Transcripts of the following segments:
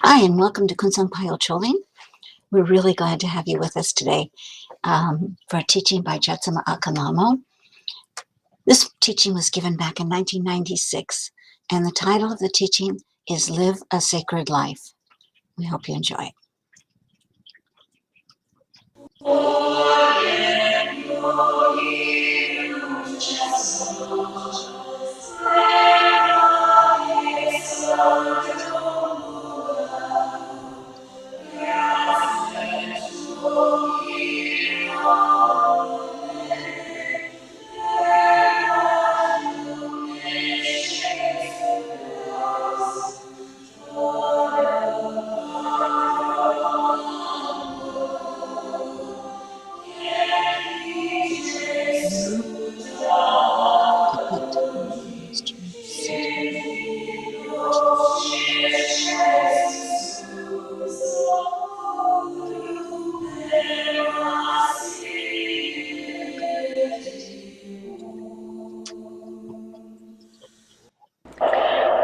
Hi, and welcome to Kunsang Payo Choling. We're really glad to have you with us today for a teaching by Jetsunma Lhamo. This teaching was given back in 1996, and the title of the teaching is Live a Sacred Life. We hope you enjoy it.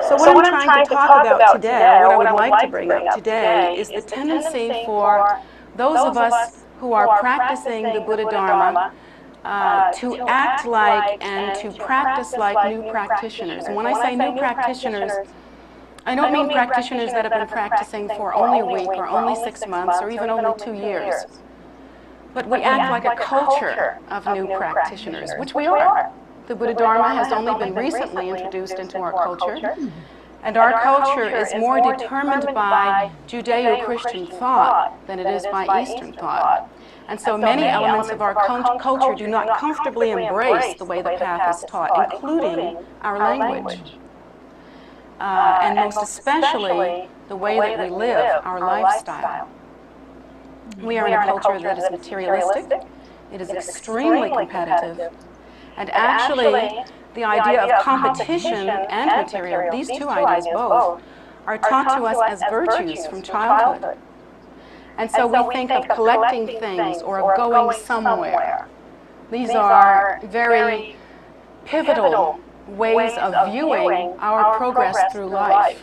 So what I'm trying to talk about today, or what I would like to bring up today, is the tendency for those of us who are practicing the Buddha Dharma to act like and to practice like new practitioners. And when I say new practitioners, I don't mean practitioners that have been practicing for only a week or only 6 months or even only 2 years. But we act like a culture of new practitioners, which we are. The Buddha Dharma has only been recently introduced into our culture, and our culture is more determined by Judeo-Christian thought than it is by Eastern thought. And so many elements of our culture do not comfortably embrace the way the path is taught, including our language, and most especially the way that we live, our lifestyle. We are in a culture that is materialistic, it is extremely competitive, and actually the idea of competition and material, these two ideas both, are taught to us as virtues from childhood. And so we think of collecting things or of going somewhere. These are very pivotal ways of viewing our progress through life.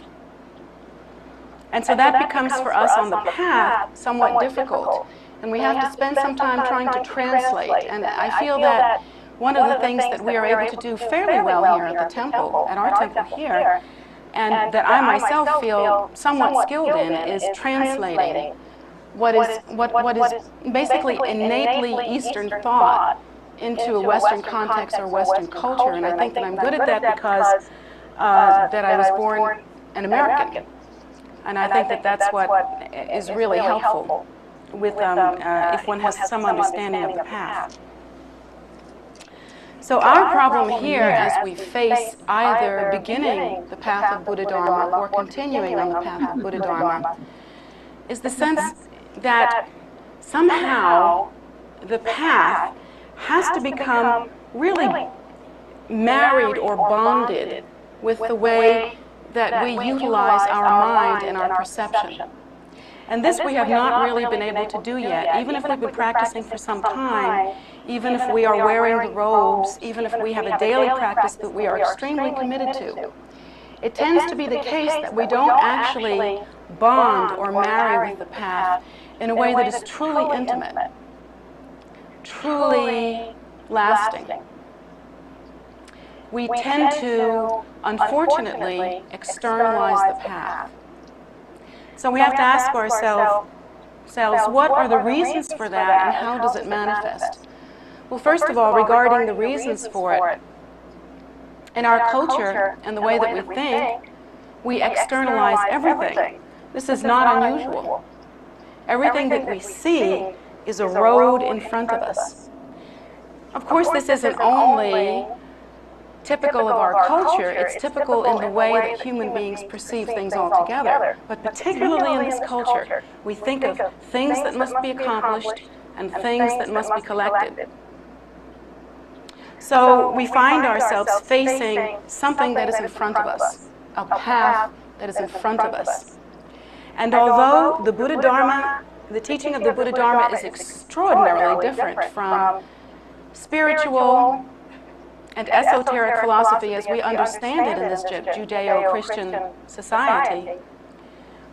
And so that becomes for us on the path somewhat difficult. And we have to spend some time trying to translate. And I feel that one of the things that we are able to do fairly well here at the temple, at our temple here, and that I myself feel somewhat skilled in, is translating what is basically innately Eastern thought into a Western context or Western culture. And I think that I'm good at that because that I was born an American. And I think that that's what is really helpful with if one has some understanding of the path. So our problem here, as we face either beginning the path of Buddha Dharma or continuing on the path of Buddha Dharma, is the sense that somehow the path has to become really married or bonded with the way that we utilize our mind and our perception. And this we have not really been able to do yet, even if we've been practicing for some time, even if we are wearing the robes, even if we have a daily practice that we are extremely committed to. It tends to be the case that we don't actually bond or marry with the path in a way that is truly intimate, truly lasting. We tend to, unfortunately, externalize the path. So we have to ask ourselves, what are the reasons for that and how does it manifest? Well, first of all, regarding the reasons for it, in our culture and the way that we think, we externalize everything. This is not unusual. Everything that we see is a road in front of us. Of course, this isn't only typical of our culture, it's typical in the way that human beings perceive things altogether. But particularly in this culture, we think of things that must be accomplished and things that must be collected. So we find ourselves facing something that is in front of us, a path that is in front of us. And although the Buddha Dharma, the teaching of the Buddha Dharma is extraordinarily different from spiritual and esoteric philosophy as we understand it in this Judeo-Christian society,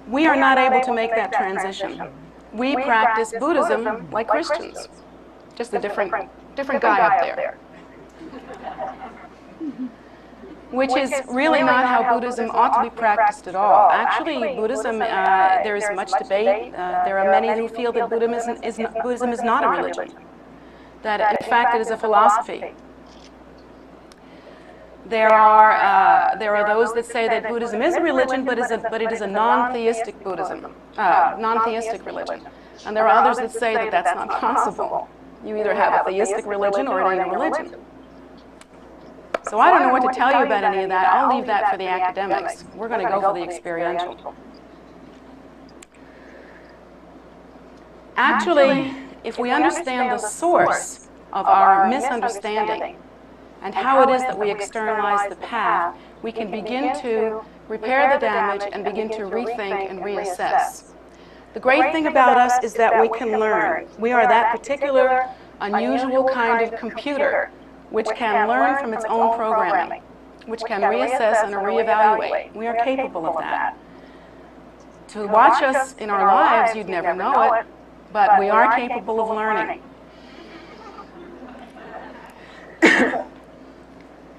we are not able to make that transition. We practice Buddhism like Christians, just a different guy up there. Which is really not how Buddhism ought to be practiced at all. Actually, Buddhism, there is much debate. There are many who feel that Buddhism is not a religion, that in fact it is a philosophy. There are those that say that Buddhism is a religion, but it is a non-theistic Buddhism, non-theistic religion. And there are others that say that that's not possible. You either have a theistic religion or it ain't a religion. So I don't know what to tell you about any of that. I'll leave that for the academics. We're going to go for the experiential. Actually, if we understand the source of our misunderstanding and how it is that we externalize the path, we can begin to repair the damage and begin to rethink and reassess. The great thing about us is that we can learn. We are that particular, unusual kind of computer which can learn from its own programming, which can reassess and reevaluate. We are capable of that. To watch us in our lives, you'd never know it, but we are capable of learning.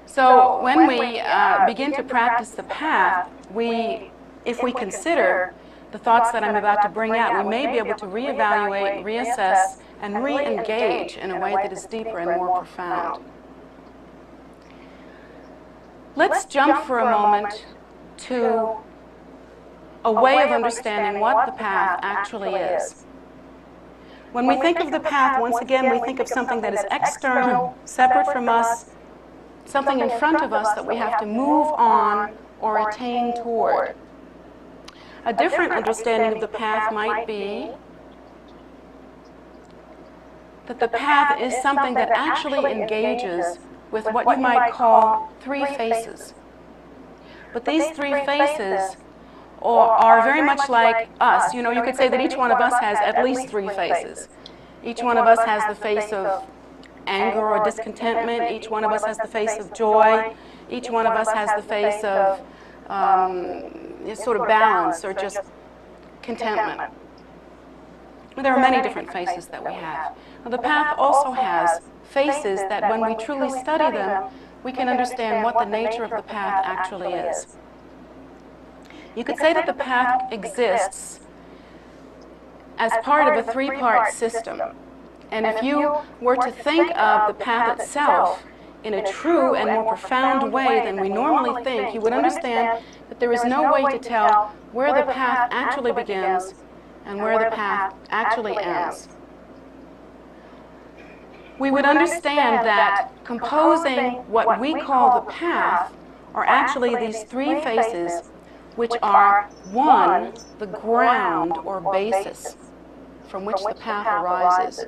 So when we begin to practice the path, if we consider the thoughts that I'm about to bring out, we may be able to reevaluate, reassess, and re-engage in a way that is deeper and more profound. Let's jump for a moment to a way of understanding what the path actually is. When we think of the path, once again, we think of something that is external, separate from us, something in front of us that we have to move on or attain toward. A different understanding of the path might be that the path is something that actually engages with what you might call three faces. But these three faces are very much like us. You know, you could say that each one of us has at least three faces. Each one of us has the face of anger or discontentment. Each one of us has the face of joy. Each one of us has the face of sort of balance or just contentment. There are many different faces that we have. Now, the path also has faces that when we truly study them, we can understand what the nature of the path actually is. You could say that the path exists as part of a three-part system. And if you were to think of the path itself in a true and more profound way than we normally think, you would understand that there is no way to tell where the path actually begins and where the path actually ends. We would understand that composing what we call the path are actually these three faces, which are, one, the ground or basis from which the path arises.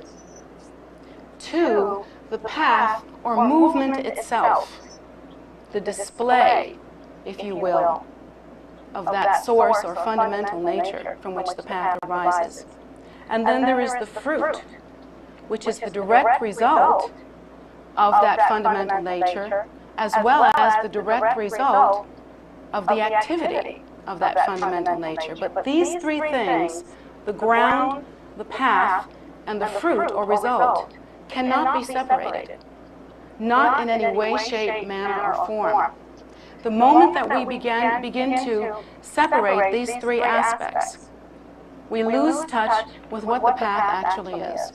Two, the path or movement itself, the display, if you will, of that source or fundamental nature from which the path arises. And then there is the fruit, which is the direct result of that fundamental nature, as well as the direct result of the activity of that fundamental nature. But these three things, the ground, the path, and the fruit or result, cannot be separated, not in any way, shape, manner, or form. The moment that we begin to separate these three aspects, we lose touch with what the path actually is.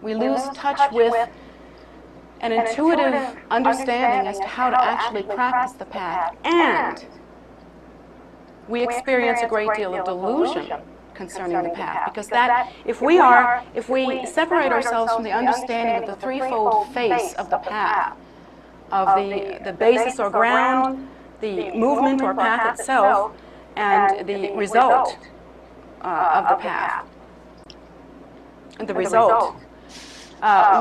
We lose touch with an intuitive understanding as to how to actually practice the path, and we experience a great deal of delusion concerning the path, because that if we separate ourselves from the understanding of the threefold face of the path, of the basis or ground, the movement or path itself, and the result of the path, and the result.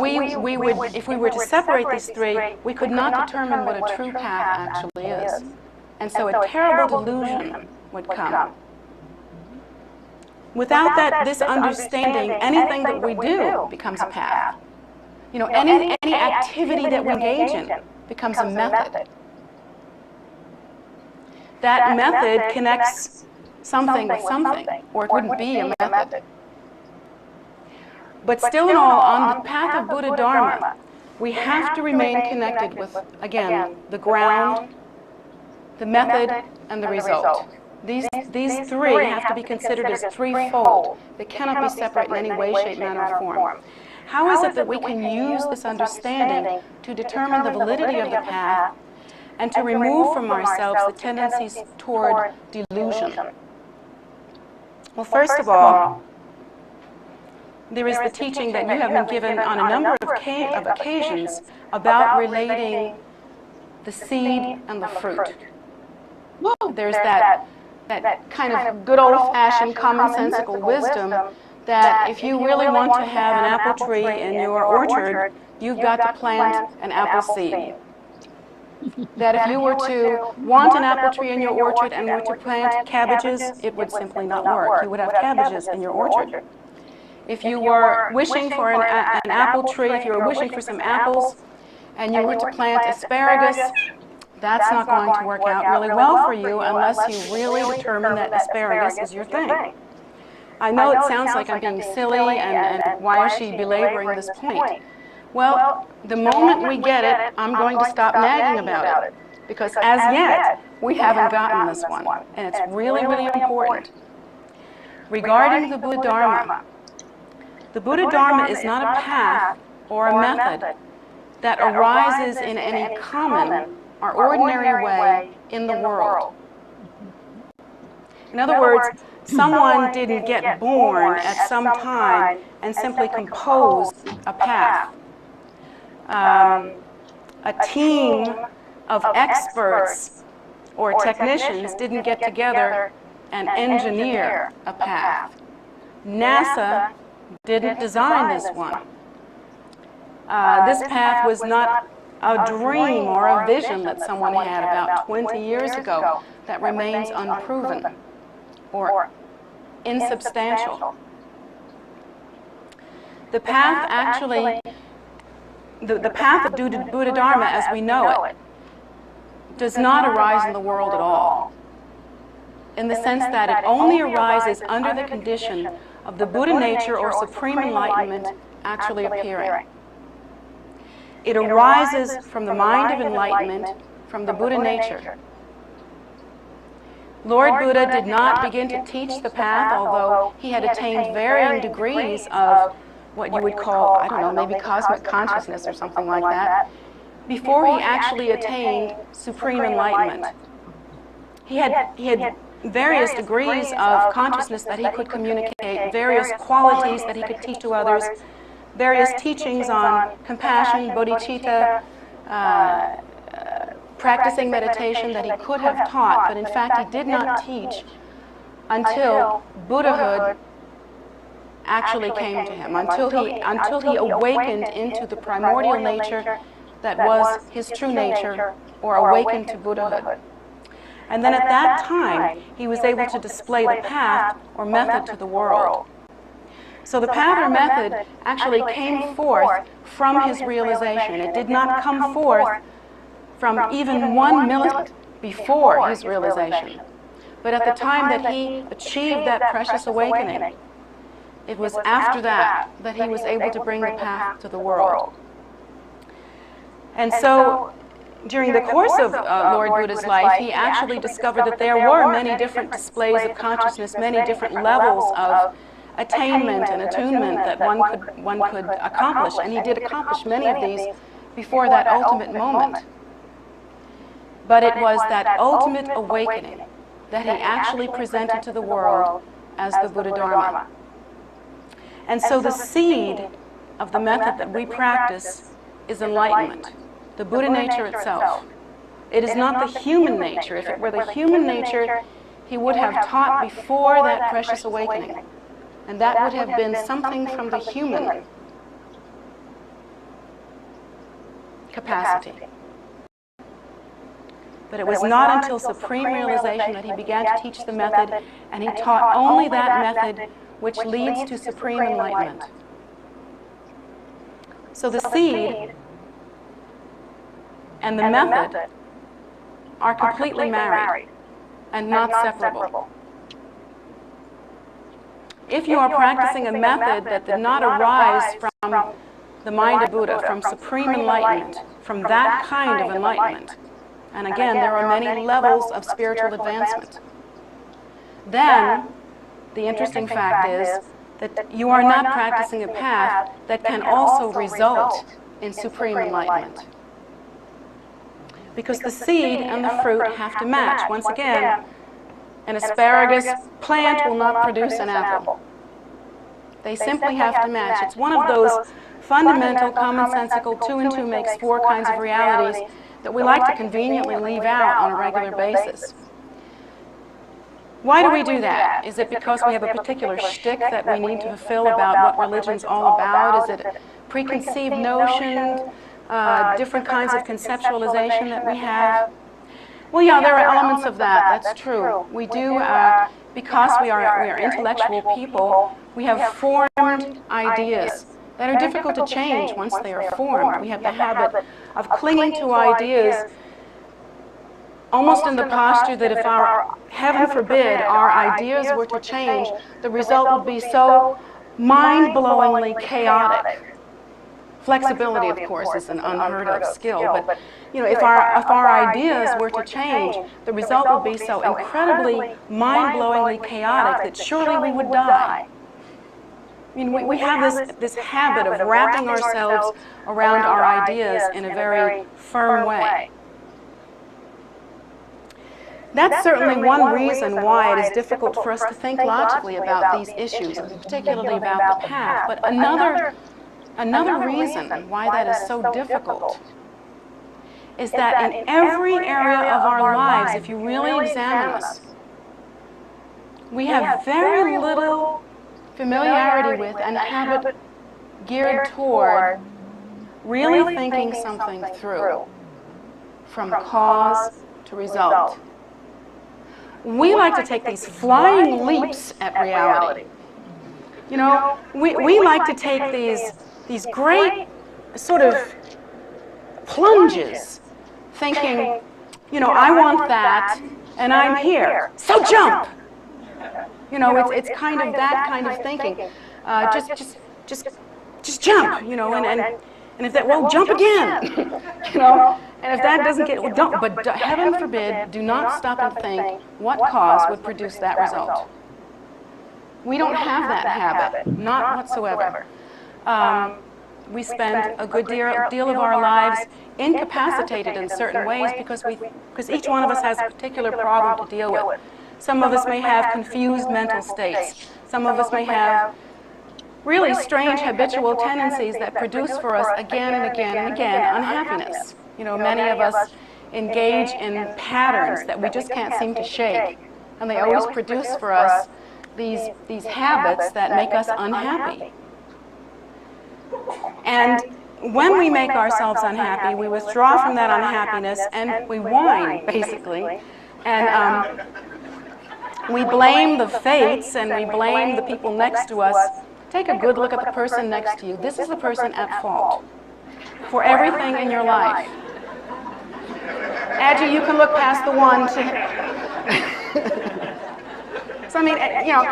We would, if we were to separate these three, we could not determine what a true path actually is. And so a terrible delusion would come. Without this understanding, anything that we do becomes a path. You know, any activity that we engage in becomes a method. That method connects something with something, or it wouldn't be a method. But still in all, on the path of Buddha Dharma, we have to remain connected with, again, the ground, the method, and the result. These three have to be considered as threefold. They cannot be separate in any way, shape, manner, or form. How is it that we can use this understanding to determine the validity of the path and to remove from ourselves the tendencies toward delusion? Well, first of all, there is the teaching that you have been given on a number of occasions about relating the seed and the fruit. There's that kind of good old-fashioned commonsensical wisdom that if you really want to have an apple tree in your orchard, you've got to plant an apple seed. That if you were to want an apple tree in your orchard and were to plant cabbages, it would simply not work. You would have cabbages in your orchard. If you were wishing for an apple tree, if you were wishing for some apples, and you were to plant asparagus, that's not going to work out really well for you unless you really determine that asparagus is your thing. I know it sounds like I'm being silly, and why is she belaboring this point? Well, the moment we get it, I'm going to stop nagging about it, because as yet, we haven't gotten this one, and it's really, really important. Regarding the Buddha Dharma, the Buddha Dharma is not a path or a method that arises in any common or ordinary way in the world. In other words, someone didn't get born at some time and simply composed a path. A team of experts or technicians didn't get together and engineer a path. NASA didn't design this one. This path was not a dream or a vision that someone had about 20 years ago that remains unproven or insubstantial. The path actually, the path of Buddha Dharma as we know it, does not arise in the world at all, in the sense that it only arises under the condition of the Buddha nature or supreme enlightenment actually appearing. It arises from the mind of enlightenment, from the Buddha nature. Lord Buddha did not begin to teach the path, although he had attained varying degrees of what you would call, I don't know, maybe cosmic consciousness or something like that, before he actually attained supreme enlightenment. He had various degrees of consciousness that he could communicate, various qualities that he could teach to others, various teachings on compassion, bodhicitta, practicing meditation that he could have taught, but in fact he did not teach until Buddhahood actually came to him, until he awakened into the primordial nature that was his true nature, or awakened to Buddhahood. And then at that time, he was able to display the path or method to the world. So the path or method actually came forth from his realization. It did not come forth from even 1 millisecond before his realization. But at the time that he achieved that precious awakening, it was after that that he was able to bring the path to the world. And so during the course of Lord Buddha's life, he actually discovered that there were many different displays of consciousness, many different levels of attainment and attunement that one could accomplish, and he did accomplish many of these before that ultimate moment. But it was that ultimate awakening that he actually presented to the world as the Buddha Dharma. And so the seed of the method that we practice is enlightenment, the Buddha nature itself. It is not the human nature. If it were the human nature, he would have taught before that precious awakening. And that would have been something from the human capacity. But it was not until supreme realization that he began to teach the method, and he taught only that method which leads to supreme enlightenment. So the seed and the method are completely married and not separable. If you are practicing a method that did not arise from the mind of Buddha, from supreme enlightenment, from that kind of enlightenment, and again, there are many levels of spiritual advancement, then the interesting fact is that you are not practicing a path that can also result in supreme enlightenment. Because the seed and the fruit have to match. Once again, an asparagus plant will not produce an apple. They simply have to match. It's one of those fundamental, commonsensical 2 and 2 makes 4 kinds of realities that we like to conveniently leave out on a regular basis. Why do we do that? Is it because we have a particular shtick that we need to fulfill about what religion's all about? Is it a preconceived notion, different kinds of conceptualization that we have? Well, yeah, there are elements of that. That's true. We do, because we are intellectual people, we have formed ideas that are difficult to change once they are formed. We have the habit of clinging to ideas almost in the posture that if our, heaven forbid, our ideas were to change, the result would be so mind-blowingly chaotic. Flexibility, of course, is an unheard of skill, but you know, if our ideas were to change, the result would be so incredibly mind-blowingly chaotic that surely we would die. I mean, we have this habit of wrapping ourselves around our ideas in a very firm way. That's certainly one reason why it is difficult for us to think logically about these issues, particularly about the path. But another reason why that is so difficult is that in every area of our lives, if you really examine us, we have very little familiarity with and habit geared toward really thinking something through, from cause to result. We like to take these flying leaps at reality. You know, we like to take these great sort of plunges, thinking, you know, I want that, and I'm here, so jump! You know, it's kind of that kind of thinking. Just jump, you know, and if that, well, jump again, you know, and if that doesn't get, well, don't, but heaven forbid, do not stop and think what cause would produce that result. We don't have that habit, not whatsoever. We spend a good deal of our lives incapacitated in certain ways because each one of us has a particular problem to deal with. Some of us may have confused mental states. Some of us may have really strange habitual tendencies that produce for us again and again and again unhappiness. You know, many of us engage in patterns that we just can't seem to shake, and they always produce for us these habits that make us unhappy. And when we make ourselves unhappy, we withdraw from that unhappiness and we whine, basically, and we blame the fates and we blame the people next to us. Take a good look at the person next to you. This is the person at fault for everything in your life. Adji, you can look past the one to... So, I mean, you know,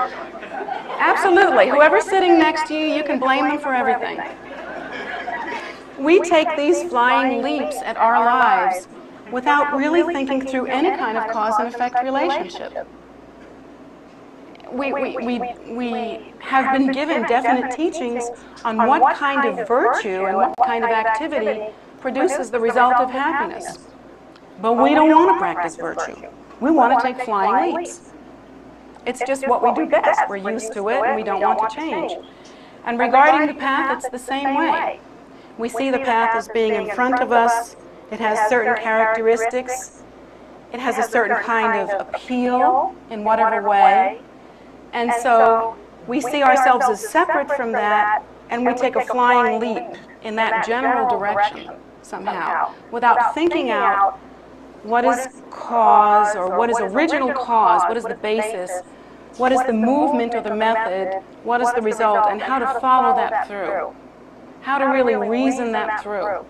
absolutely. Whoever's sitting next to you, you can blame them for everything. We take these flying leaps at our lives without really thinking through any kind of cause and effect relationship. We have been given definite teachings on what kind of virtue and what kind of activity produces the result of happiness. But we don't want to practice virtue. We want to take flying leaps. It's just what we do best. We're used to it and we don't want to change. And regarding the path, it's the same way. We see the path as being in front of us. It has certain characteristics. It has a certain kind of appeal in whatever way. And so we see ourselves as separate from that, and we take a flying leap in that general direction somehow, without thinking out what is cause, or what is original cause, what is the basis, what is the movement or the method, what is the result, and how to follow that through, how to really reason that through.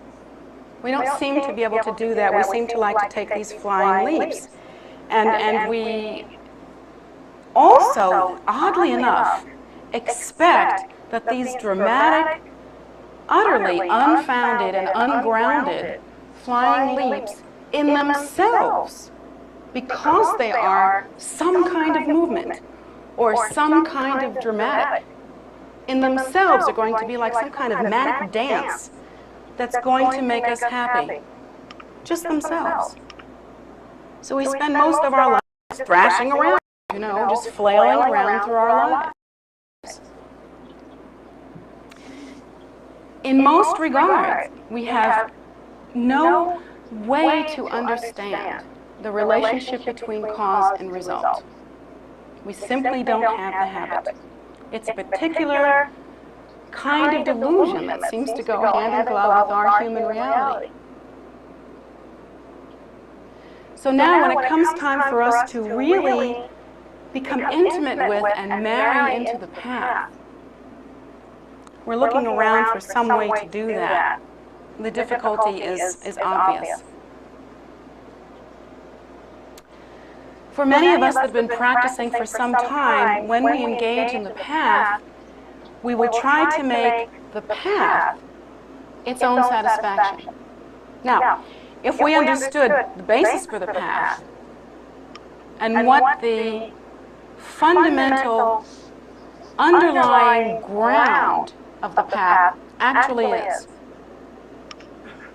We don't seem to be able to do that. We seem to like to take these flying leaps. And we also, oddly enough, expect that these dramatic, utterly unfounded and ungrounded flying leaps in themselves, because they are some kind of movement or some kind of dramatic, in themselves are going to be like some kind of manic dance that's going to make us happy, just themselves. So we spend most of our lives thrashing around, just flailing around through our lives. In most regards, we have no way to understand the relationship between cause and result. We simply don't have the habit. It's a particular kind of delusion that seems to go hand in glove with our human reality. So now when it comes time for us to really become intimate with and marry into the path, we're looking around for some way to do that. The difficulty is obvious. For many of us that have been practicing for some time, when we engage in the path, we will try to make the path its own satisfaction. Now, if we understood the basis for the path and what the fundamental underlying ground of the path actually is,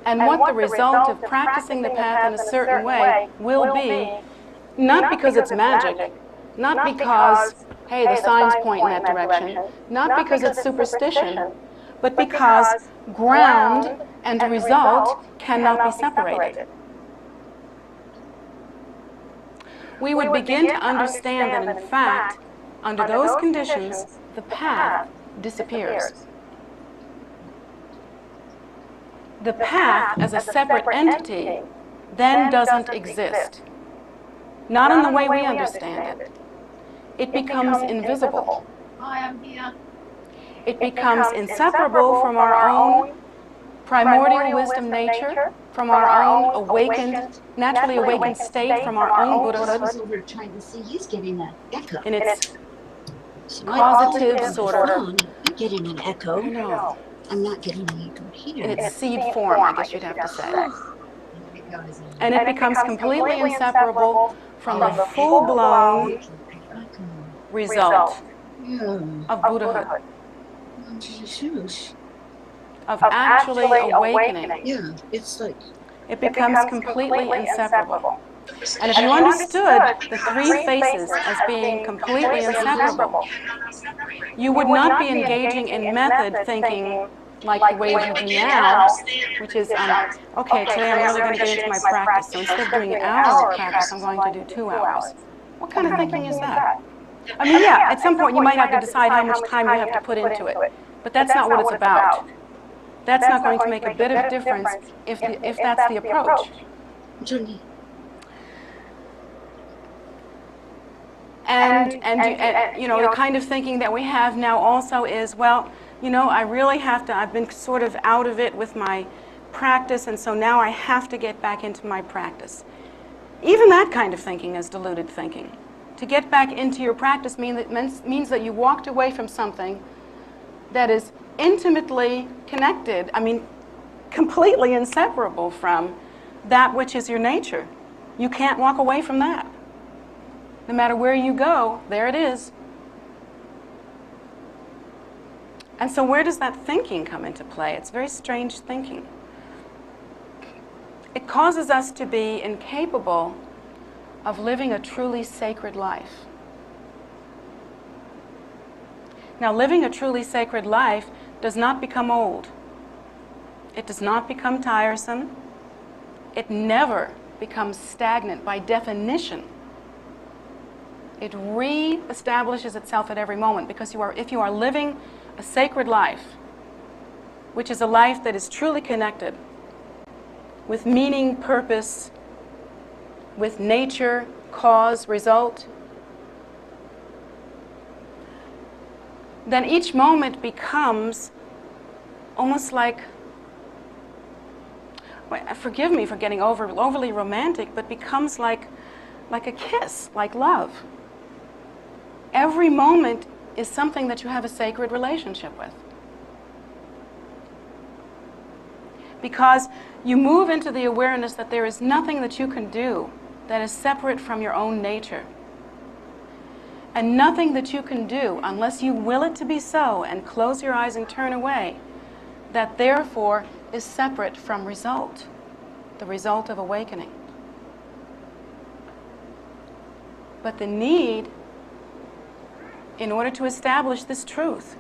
and what the result of practicing the path in a certain way will be, not because it's magic, not because, hey, the signs point in that direction, not because it's superstition, but because ground and result cannot be separated. We would begin to understand that, in fact, under those conditions, the path disappears. The path as a separate entity then doesn't exist. Not in the way we understand it. It becomes invisible. It becomes inseparable from our own primordial wisdom nature, from our own awakened, naturally awakened state, from our own Buddhahood. We're trying to see, he's getting an echo. In its causative sort of. I'm getting an echo. No. I'm not getting an echo here. In its seed form, I guess you'd have to say. And it becomes completely inseparable from the full-blown result of Buddhahood, of actually awakening. Yeah, it's like it becomes completely inseparable. And if you understood the three faces as being completely inseparable, you would not be engaging in method thinking like the way you do now, which is, okay, today I'm really going to get into my practice, so instead of doing an hour of practice, I'm going to do 2 hours. What kind of thinking is that? I mean, yeah, at some point you might have to decide how much time you have to put into it, but that's not what it's about. That's not going to make a bit of difference if that's the approach. And the kind of thinking that we have now also is, well, I really have to, I've been sort of out of it with my practice, and so now I have to get back into my practice. Even that kind of thinking is deluded thinking. To get back into your practice means that you walked away from something that is intimately connected, completely inseparable from that which is your nature. You can't walk away from that. No matter where you go, there it is. And so where does that thinking come into play? It's very strange thinking. It causes us to be incapable of living a truly sacred life. Now, living a truly sacred life does not become old. It does not become tiresome. It never becomes stagnant by definition. It re-establishes itself at every moment, because if you are living a sacred life, which is a life that is truly connected with meaning, purpose, with nature, cause, result, then each moment becomes almost like forgive me for getting overly romantic, but becomes like a kiss, like love. Every moment is something that you have a sacred relationship with. Because you move into the awareness that there is nothing that you can do that is separate from your own nature. And nothing that you can do, unless you will it to be so and close your eyes and turn away, that therefore is separate from result, the result of awakening. But the need, in order to establish this truth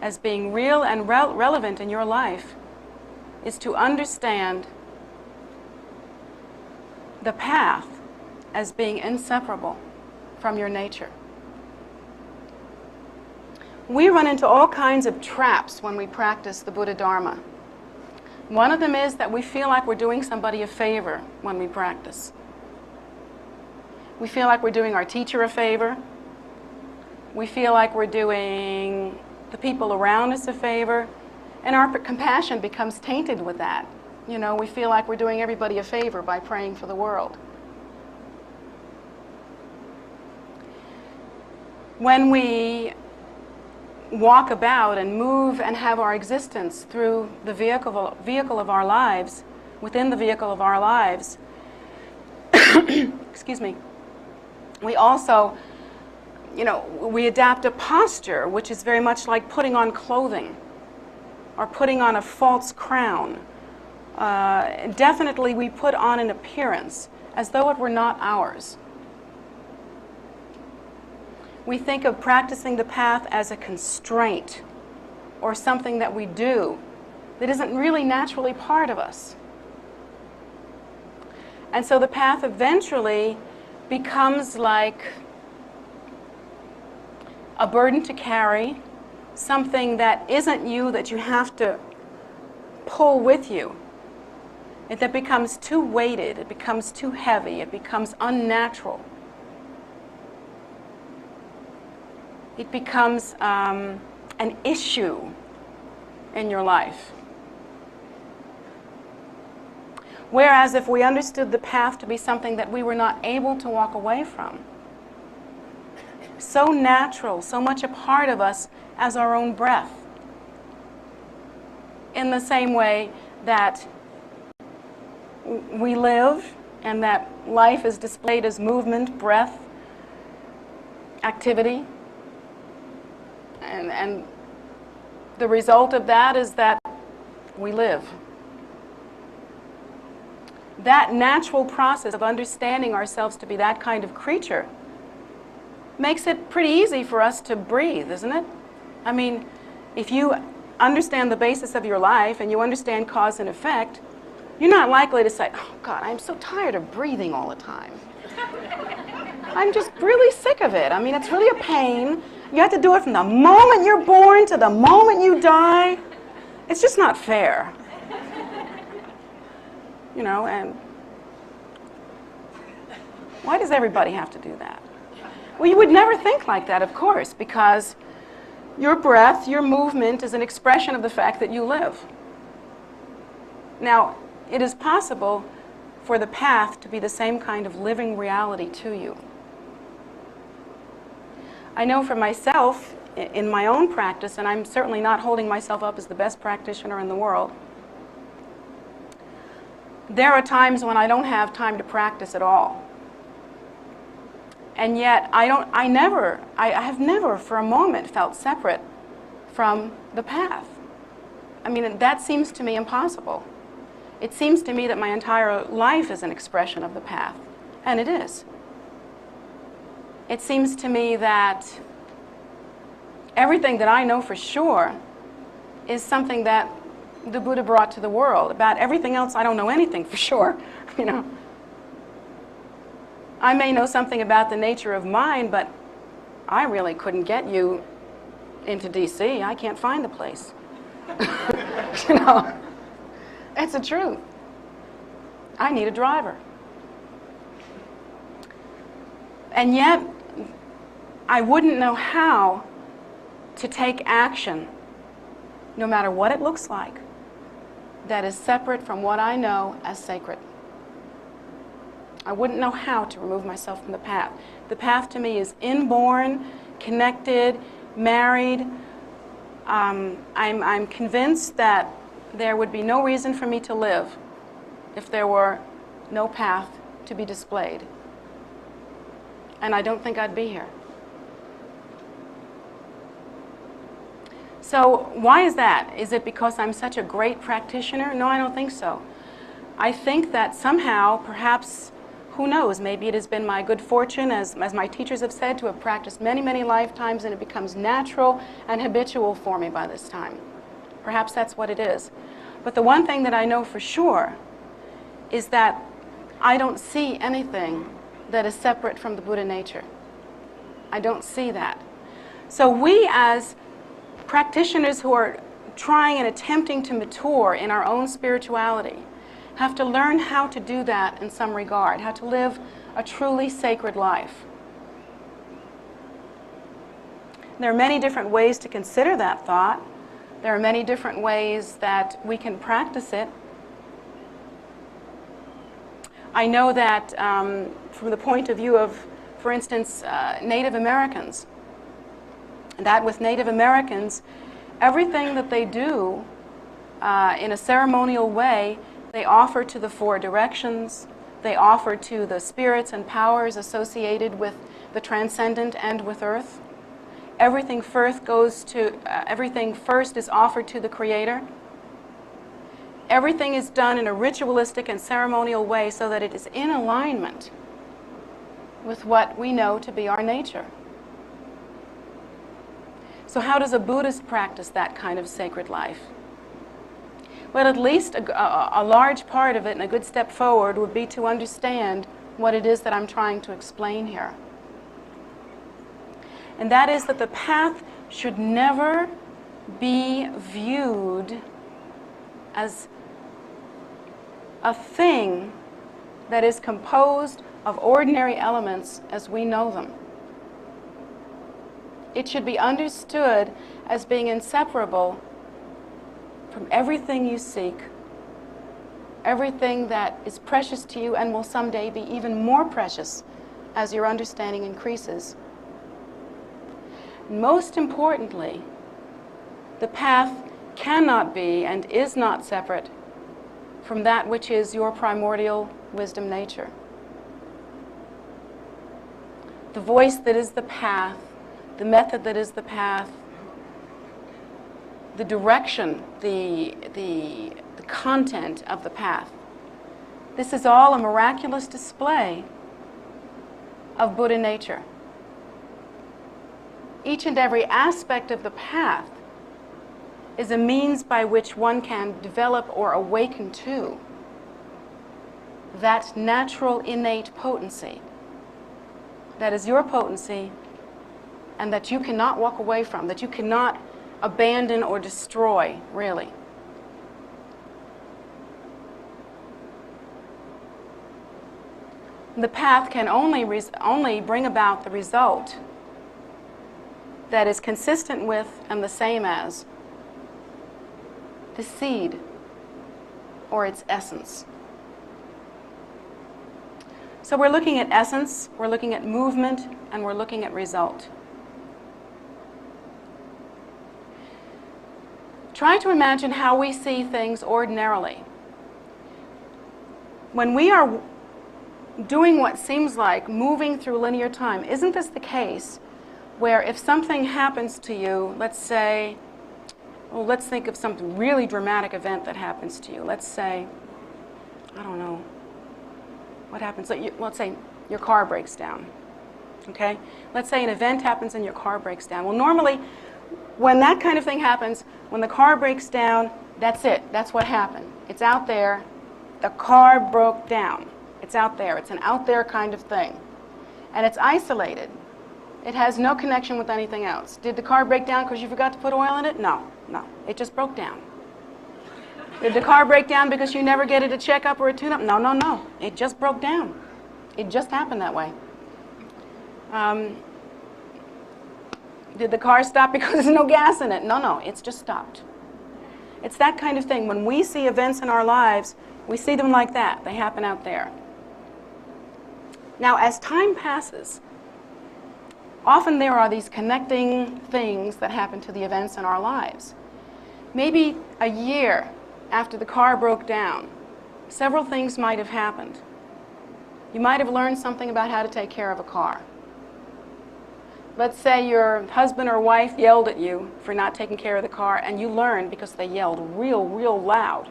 as being real and relevant in your life, is to understand the path as being inseparable from your nature. We run into all kinds of traps when we practice the Buddha Dharma. One of them is that we feel like we're doing somebody a favor when we practice. We feel like we're doing our teacher a favor. We feel like we're doing the people around us a favor. And our compassion becomes tainted with that. You know, we feel like we're doing everybody a favor by praying for the world. When we walk about and move and have our existence through the vehicle of our lives, within the vehicle of our lives, excuse me, we also, we adapt a posture which is very much like putting on clothing or putting on a false crown. Definitely we put on an appearance as though it were not ours. We think of practicing the path as a constraint or something that we do that isn't really naturally part of us. And so the path eventually becomes like a burden to carry, something that isn't you that you have to pull with you. That becomes too weighted, it becomes too heavy, it becomes unnatural. It becomes an issue in your life. Whereas if we understood the path to be something that we were not able to walk away from, so natural, so much a part of us as our own breath, in the same way that we live and that life is displayed as movement, breath, activity, and the result of that is that we live. That natural process of understanding ourselves to be that kind of creature makes it pretty easy for us to breathe, isn't it? I mean, if you understand the basis of your life and you understand cause and effect, you're not likely to say, oh God, I'm so tired of breathing all the time. I'm just really sick of it. I mean, it's really a pain. You have to do it from the moment you're born to the moment you die. It's just not fair. And why does everybody have to do that? Well, you would never think like that, of course, because your breath, your movement is an expression of the fact that you live. Now, it is possible for the path to be the same kind of living reality to you. I know for myself, in my own practice, and I'm certainly not holding myself up as the best practitioner in the world, there are times when I don't have time to practice at all. And yet, I have never for a moment felt separate from the path. I mean, that seems to me impossible. It seems to me that my entire life is an expression of the path, and it is. It seems to me that everything that I know for sure is something that the Buddha brought to the world. About everything else, I don't know anything for sure. I may know something about the nature of mind, but I really couldn't get you into D.C. I can't find the place. It's the truth. I need a driver. And yet, I wouldn't know how to take action, no matter what it looks like, that is separate from what I know as sacred. I wouldn't know how to remove myself from the path. The path to me is inborn, connected, married. I'm convinced that there would be no reason for me to live if there were no path to be displayed. And I don't think I'd be here. So why is that? Is it because I'm such a great practitioner? No, I don't think so. I think that somehow, perhaps, who knows, maybe it has been my good fortune, as my teachers have said, to have practiced many, many lifetimes, and it becomes natural and habitual for me by this time. Perhaps that's what it is. But the one thing that I know for sure is that I don't see anything that is separate from the Buddha nature. I don't see that. So we, as practitioners who are trying and attempting to mature in our own spirituality, have to learn how to do that in some regard, how to live a truly sacred life. There are many different ways to consider that thought. There are many different ways that we can practice it. I know that from the point of view of, for instance, Native Americans, that with Native Americans, everything that they do in a ceremonial way, they offer to the four directions, they offer to the spirits and powers associated with the transcendent and with earth. Everything first is offered to the Creator. Everything is done in a ritualistic and ceremonial way so that it is in alignment with what we know to be our nature. So how does a Buddhist practice that kind of sacred life? Well, at least a large part of it, and a good step forward, would be to understand what it is that I'm trying to explain here. And that is that the path should never be viewed as a thing that is composed of ordinary elements as we know them. It should be understood as being inseparable from everything you seek, everything that is precious to you and will someday be even more precious as your understanding increases. Most importantly, the path cannot be and is not separate from that which is your primordial wisdom nature. The voice that is the path, the method that is the path, the direction, the content of the path. This is all a miraculous display of Buddha nature. Each and every aspect of the path is a means by which one can develop or awaken to that natural innate potency that is your potency and that you cannot walk away from, that you cannot abandon or destroy, really. The path can only bring about the result that is consistent with and the same as the seed or its essence. So we're looking at essence, we're looking at movement, and we're looking at result. Try to imagine how we see things ordinarily. When we are doing what seems like moving through linear time, isn't this the case where if something happens to you, let's say, well, let's think of some really dramatic event that happens to you. Let's say, I don't know, what happens? Let's say your car breaks down, okay? Let's say an event happens and your car breaks down. Well, normally, when that kind of thing happens, when the car breaks down, that's it. That's what happened. It's out there. The car broke down. It's out there. It's an out there kind of thing. And it's isolated. It has no connection with anything else. Did the car break down because you forgot to put oil in it? No. It just broke down. Did the car break down because you never get it a checkup or a tune-up? No. It just broke down. It just happened that way. Did the car stop because there's no gas in it? No. It's just stopped. It's that kind of thing. When we see events in our lives, we see them like that. They happen out there. Now, as time passes, often there are these connecting things that happen to the events in our lives. Maybe a year after the car broke down, several things might have happened. You might have learned something about how to take care of a car. Let's say your husband or wife yelled at you for not taking care of the car, and you learned because they yelled real, real loud.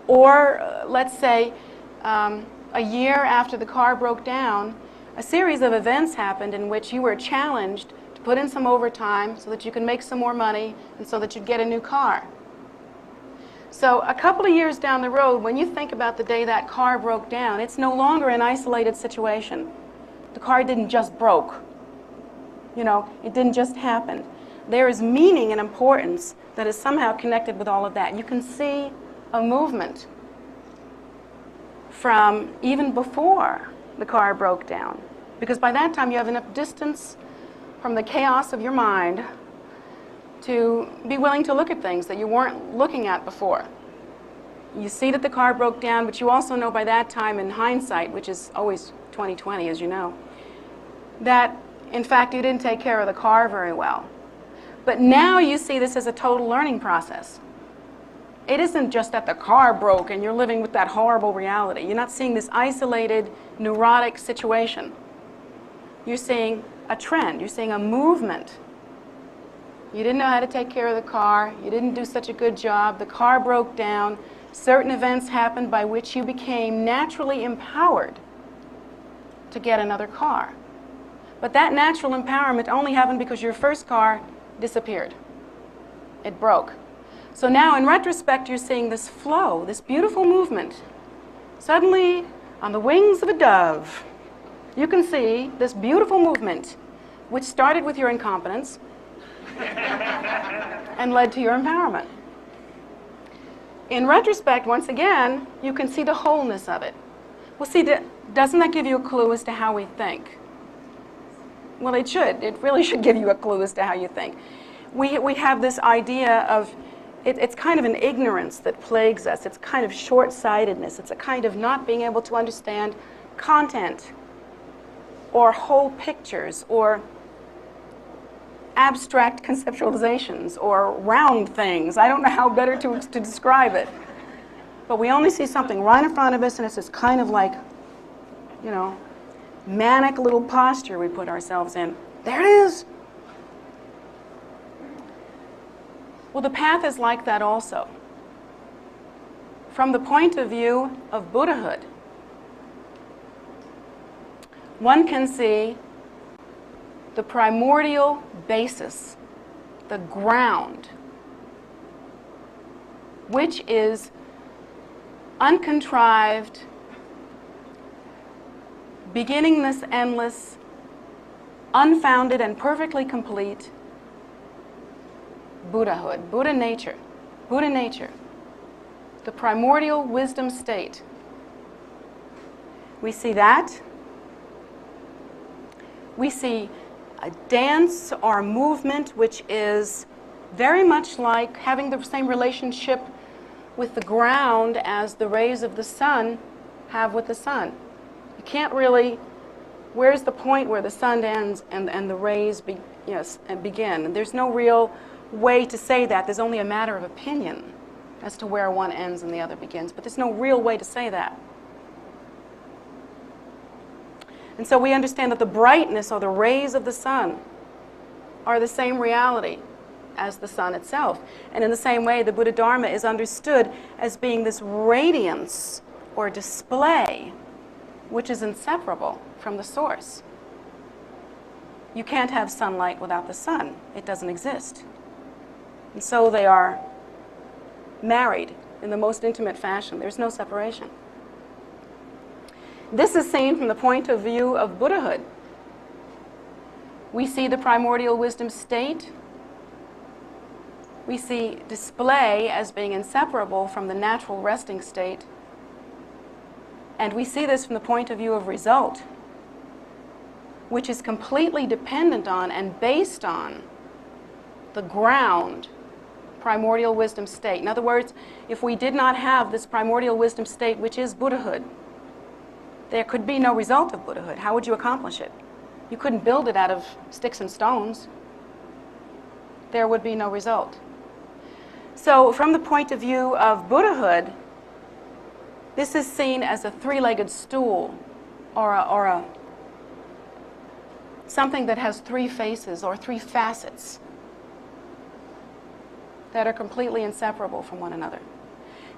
Or let's say a year after the car broke down, a series of events happened in which you were challenged to put in some overtime so that you can make some more money and so that you'd get a new car. So a couple of years down the road, when you think about the day that car broke down, it's no longer an isolated situation. The car didn't just broke. You know, it didn't just happen. There is meaning and importance that is somehow connected with all of that. You can see a movement from even before the car broke down, because by that time you have enough distance from the chaos of your mind to be willing to look at things that you weren't looking at before. You see that the car broke down, but you also know by that time in hindsight, which is always 20/20, as you know, that in fact you didn't take care of the car very well. But now you see this as a total learning process. It isn't just that the car broke and you're living with that horrible reality. You're not seeing this isolated, neurotic situation. You're seeing a trend. You're seeing a movement. You didn't know how to take care of the car. You didn't do such a good job. The car broke down. Certain events happened by which you became naturally empowered to get another car. But that natural empowerment only happened because your first car disappeared. It broke. So now, in retrospect, you're seeing this flow, this beautiful movement. Suddenly, on the wings of a dove, you can see this beautiful movement, which started with your incompetence and led to your empowerment. In retrospect, once again, you can see the wholeness of it. Well, see, doesn't that give you a clue as to how we think? Well, it should. It really should give you a clue as to how you think. We have this idea of, it's kind of an ignorance that plagues us. It's kind of short-sightedness. It's a kind of not being able to understand content or whole pictures or abstract conceptualizations or round things. I don't know how better to describe it. But we only see something right in front of us, and it's this kind of like, you know, manic little posture we put ourselves in. There it is. Well, the path is like that also. From the point of view of Buddhahood, one can see the primordial basis, the ground, which is uncontrived, beginningless, endless, unfounded, and perfectly complete Buddhahood, Buddha nature, the primordial wisdom state. We see that. We see a dance or a movement which is very much like having the same relationship with the ground as the rays of the sun have with the sun. You can't really, where's the point where the sun ends and the rays begin? And there's no real way to say that. There's only a matter of opinion as to where one ends and the other begins. But there's no real way to say that. And so we understand that the brightness or the rays of the sun are the same reality as the sun itself. And in the same way, the Buddha Dharma is understood as being this radiance or display which is inseparable from the source. You can't have sunlight without the sun. It doesn't exist. And so they are married in the most intimate fashion. There's no separation. This is seen from the point of view of Buddhahood. We see the primordial wisdom state. We see display as being inseparable from the natural resting state. And we see this from the point of view of result, which is completely dependent on and based on the ground primordial wisdom state. In other words, if we did not have this primordial wisdom state, which is Buddhahood, there could be no result of Buddhahood. How would you accomplish it? You couldn't build it out of sticks and stones. There would be no result. So from the point of view of Buddhahood, this is seen as a three-legged stool, or something that has three faces or three facets that are completely inseparable from one another.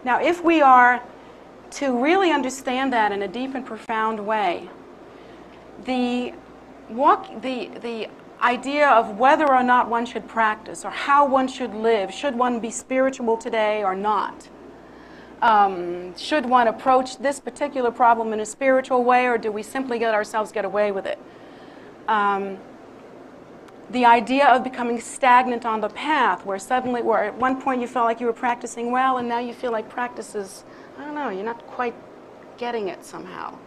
Now, if we are to really understand that in a deep and profound way, the idea of whether or not one should practice or how one should live, should one be spiritual today or not, should one approach this particular problem in a spiritual way, or do we simply let ourselves get away with it? The idea of becoming stagnant on the path, where at one point you felt like you were practicing well, and now you feel like practice is, I don't know, you're not quite getting it somehow.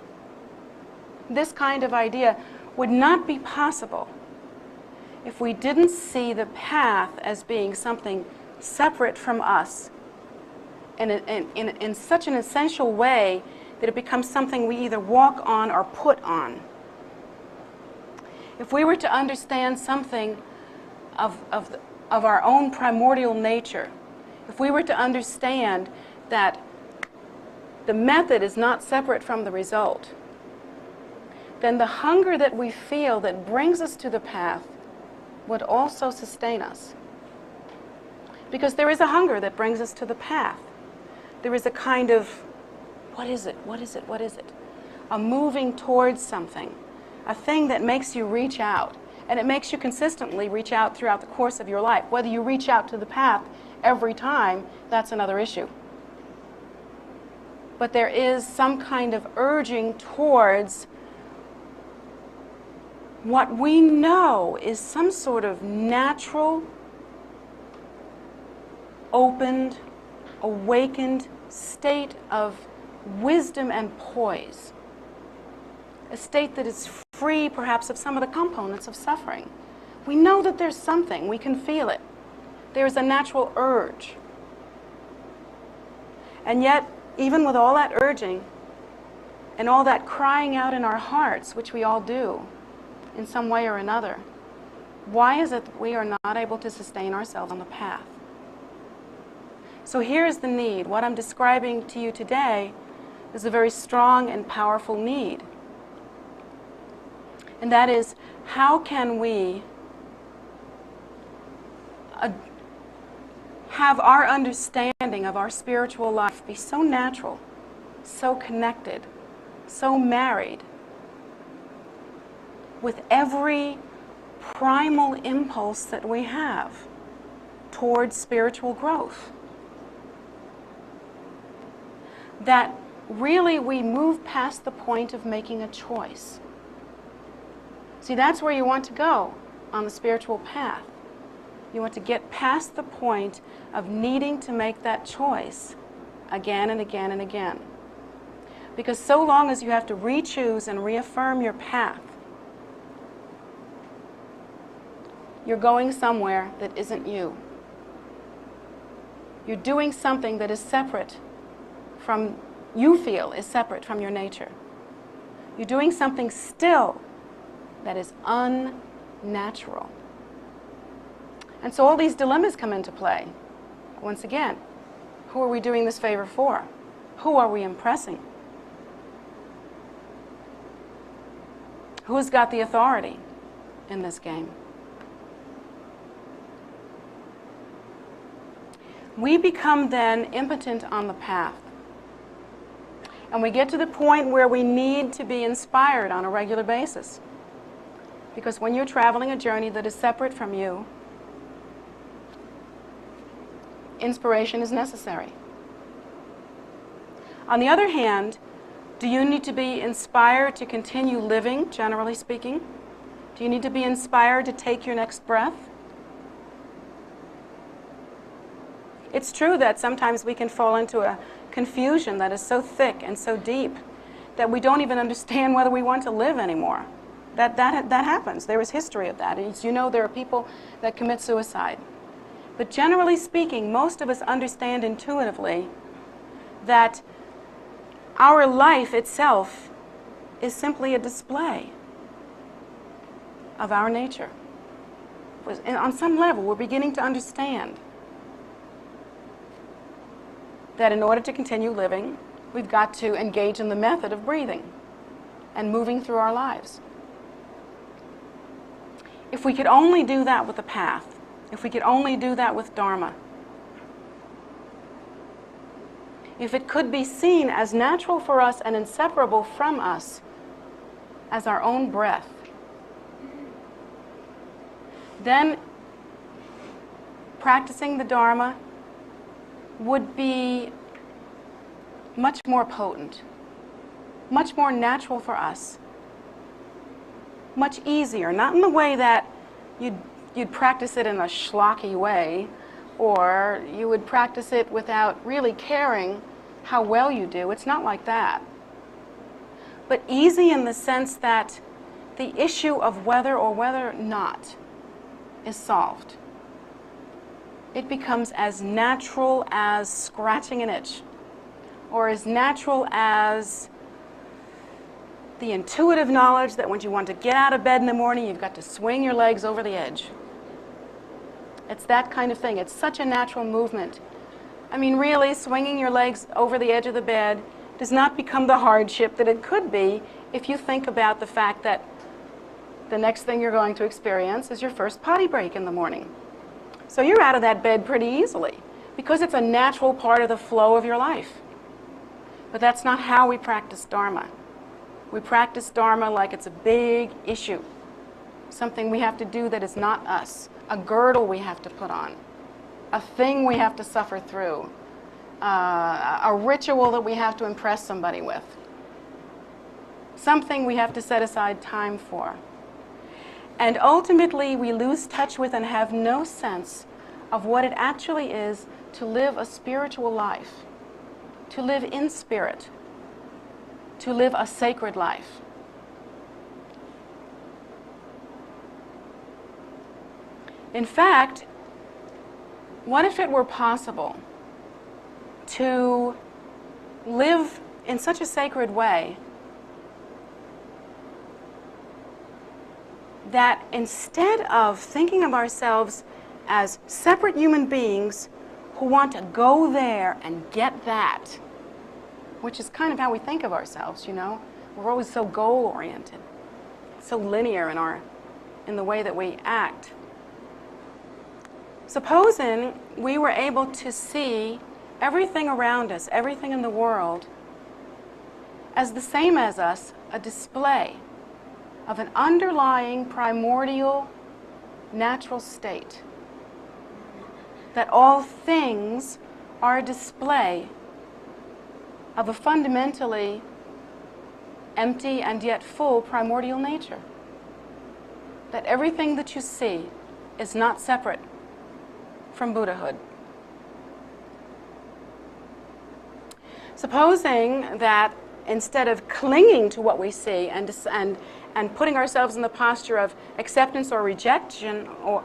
This kind of idea would not be possible if we didn't see the path as being something separate from us, and in such an essential way that it becomes something we either walk on or put on. If we were to understand something of our own primordial nature, if we were to understand that the method is not separate from the result, then the hunger that we feel that brings us to the path would also sustain us. Because there is a hunger that brings us to the path. There is a kind of, what is it? What is it? What is it? A moving towards something. A thing that makes you reach out. And it makes you consistently reach out throughout the course of your life. Whether you reach out to the path every time, that's another issue. But there is some kind of urging towards what we know is some sort of natural, opened, awakened state of wisdom and poise. A state that is free, perhaps, of some of the components of suffering. We know that there's something. We can feel it. There's a natural urge. And yet, even with all that urging and all that crying out in our hearts, which we all do in some way or another, why is it that we are not able to sustain ourselves on the path? So here's the need. What I'm describing to you today is a very strong and powerful need. And that is, how can we have our understanding of our spiritual life be so natural, so connected, so married with every primal impulse that we have towards spiritual growth, that really we move past the point of making a choice. See, that's where you want to go on the spiritual path. You want to get past the point of needing to make that choice again and again and again. Because so long as you have to re-choose and reaffirm your path, you're going somewhere that isn't you. You're doing something that is separate from, you feel is separate from your nature. You're doing something still that is unnatural. And so all these dilemmas come into play. Once again, who are we doing this favor for? Who are we impressing? Who's got the authority in this game? We become then impotent on the path. And we get to the point where we need to be inspired on a regular basis. Because when you're traveling a journey that is separate from you, inspiration is necessary. On the other hand, do you need to be inspired to continue living, generally speaking? Do you need to be inspired to take your next breath? It's true that sometimes we can fall into a confusion that is so thick and so deep that we don't even understand whether we want to live anymore. That happens. There is history of that. As you know, there are people that commit suicide But generally speaking, most of us understand intuitively that our life itself is simply a display of our nature. And on some level, we're beginning to understand that in order to continue living, we've got to engage in the method of breathing and moving through our lives. If we could only do that with the path, if we could only do that with Dharma, if it could be seen as natural for us and inseparable from us as our own breath, then practicing the Dharma would be much more potent, much more natural for us, much easier, not in the way that you'd practice it in a schlocky way, or you would practice it without really caring how well you do. It's not like that. But easy in the sense that the issue of whether or whether not is solved. It becomes as natural as scratching an itch, or as natural as the intuitive knowledge that when you want to get out of bed in the morning, you've got to swing your legs over the edge. It's that kind of thing. It's such a natural movement. I mean, really, swinging your legs over the edge of the bed does not become the hardship that it could be if you think about the fact that the next thing you're going to experience is your first potty break in the morning. So you're out of that bed pretty easily because it's a natural part of the flow of your life. But that's not how we practice Dharma. We practice Dharma like it's a big issue, something we have to do that is not us, a girdle we have to put on, a thing we have to suffer through, a ritual that we have to impress somebody with, something we have to set aside time for. And ultimately, we lose touch with and have no sense of what it actually is to live a spiritual life, to live in spirit, to live a sacred life. In fact, what if it were possible to live in such a sacred way that instead of thinking of ourselves as separate human beings who want to go there and get that, which is kind of how we think of ourselves, you know. We're always so goal-oriented, so linear in the way that we act. Supposing we were able to see everything around us, everything in the world, as the same as us, a display of an underlying primordial natural state. That all things are a display of a fundamentally empty and yet full primordial nature. That everything that you see is not separate from Buddhahood. Supposing that instead of clinging to what we see and putting ourselves in the posture of acceptance or rejection, or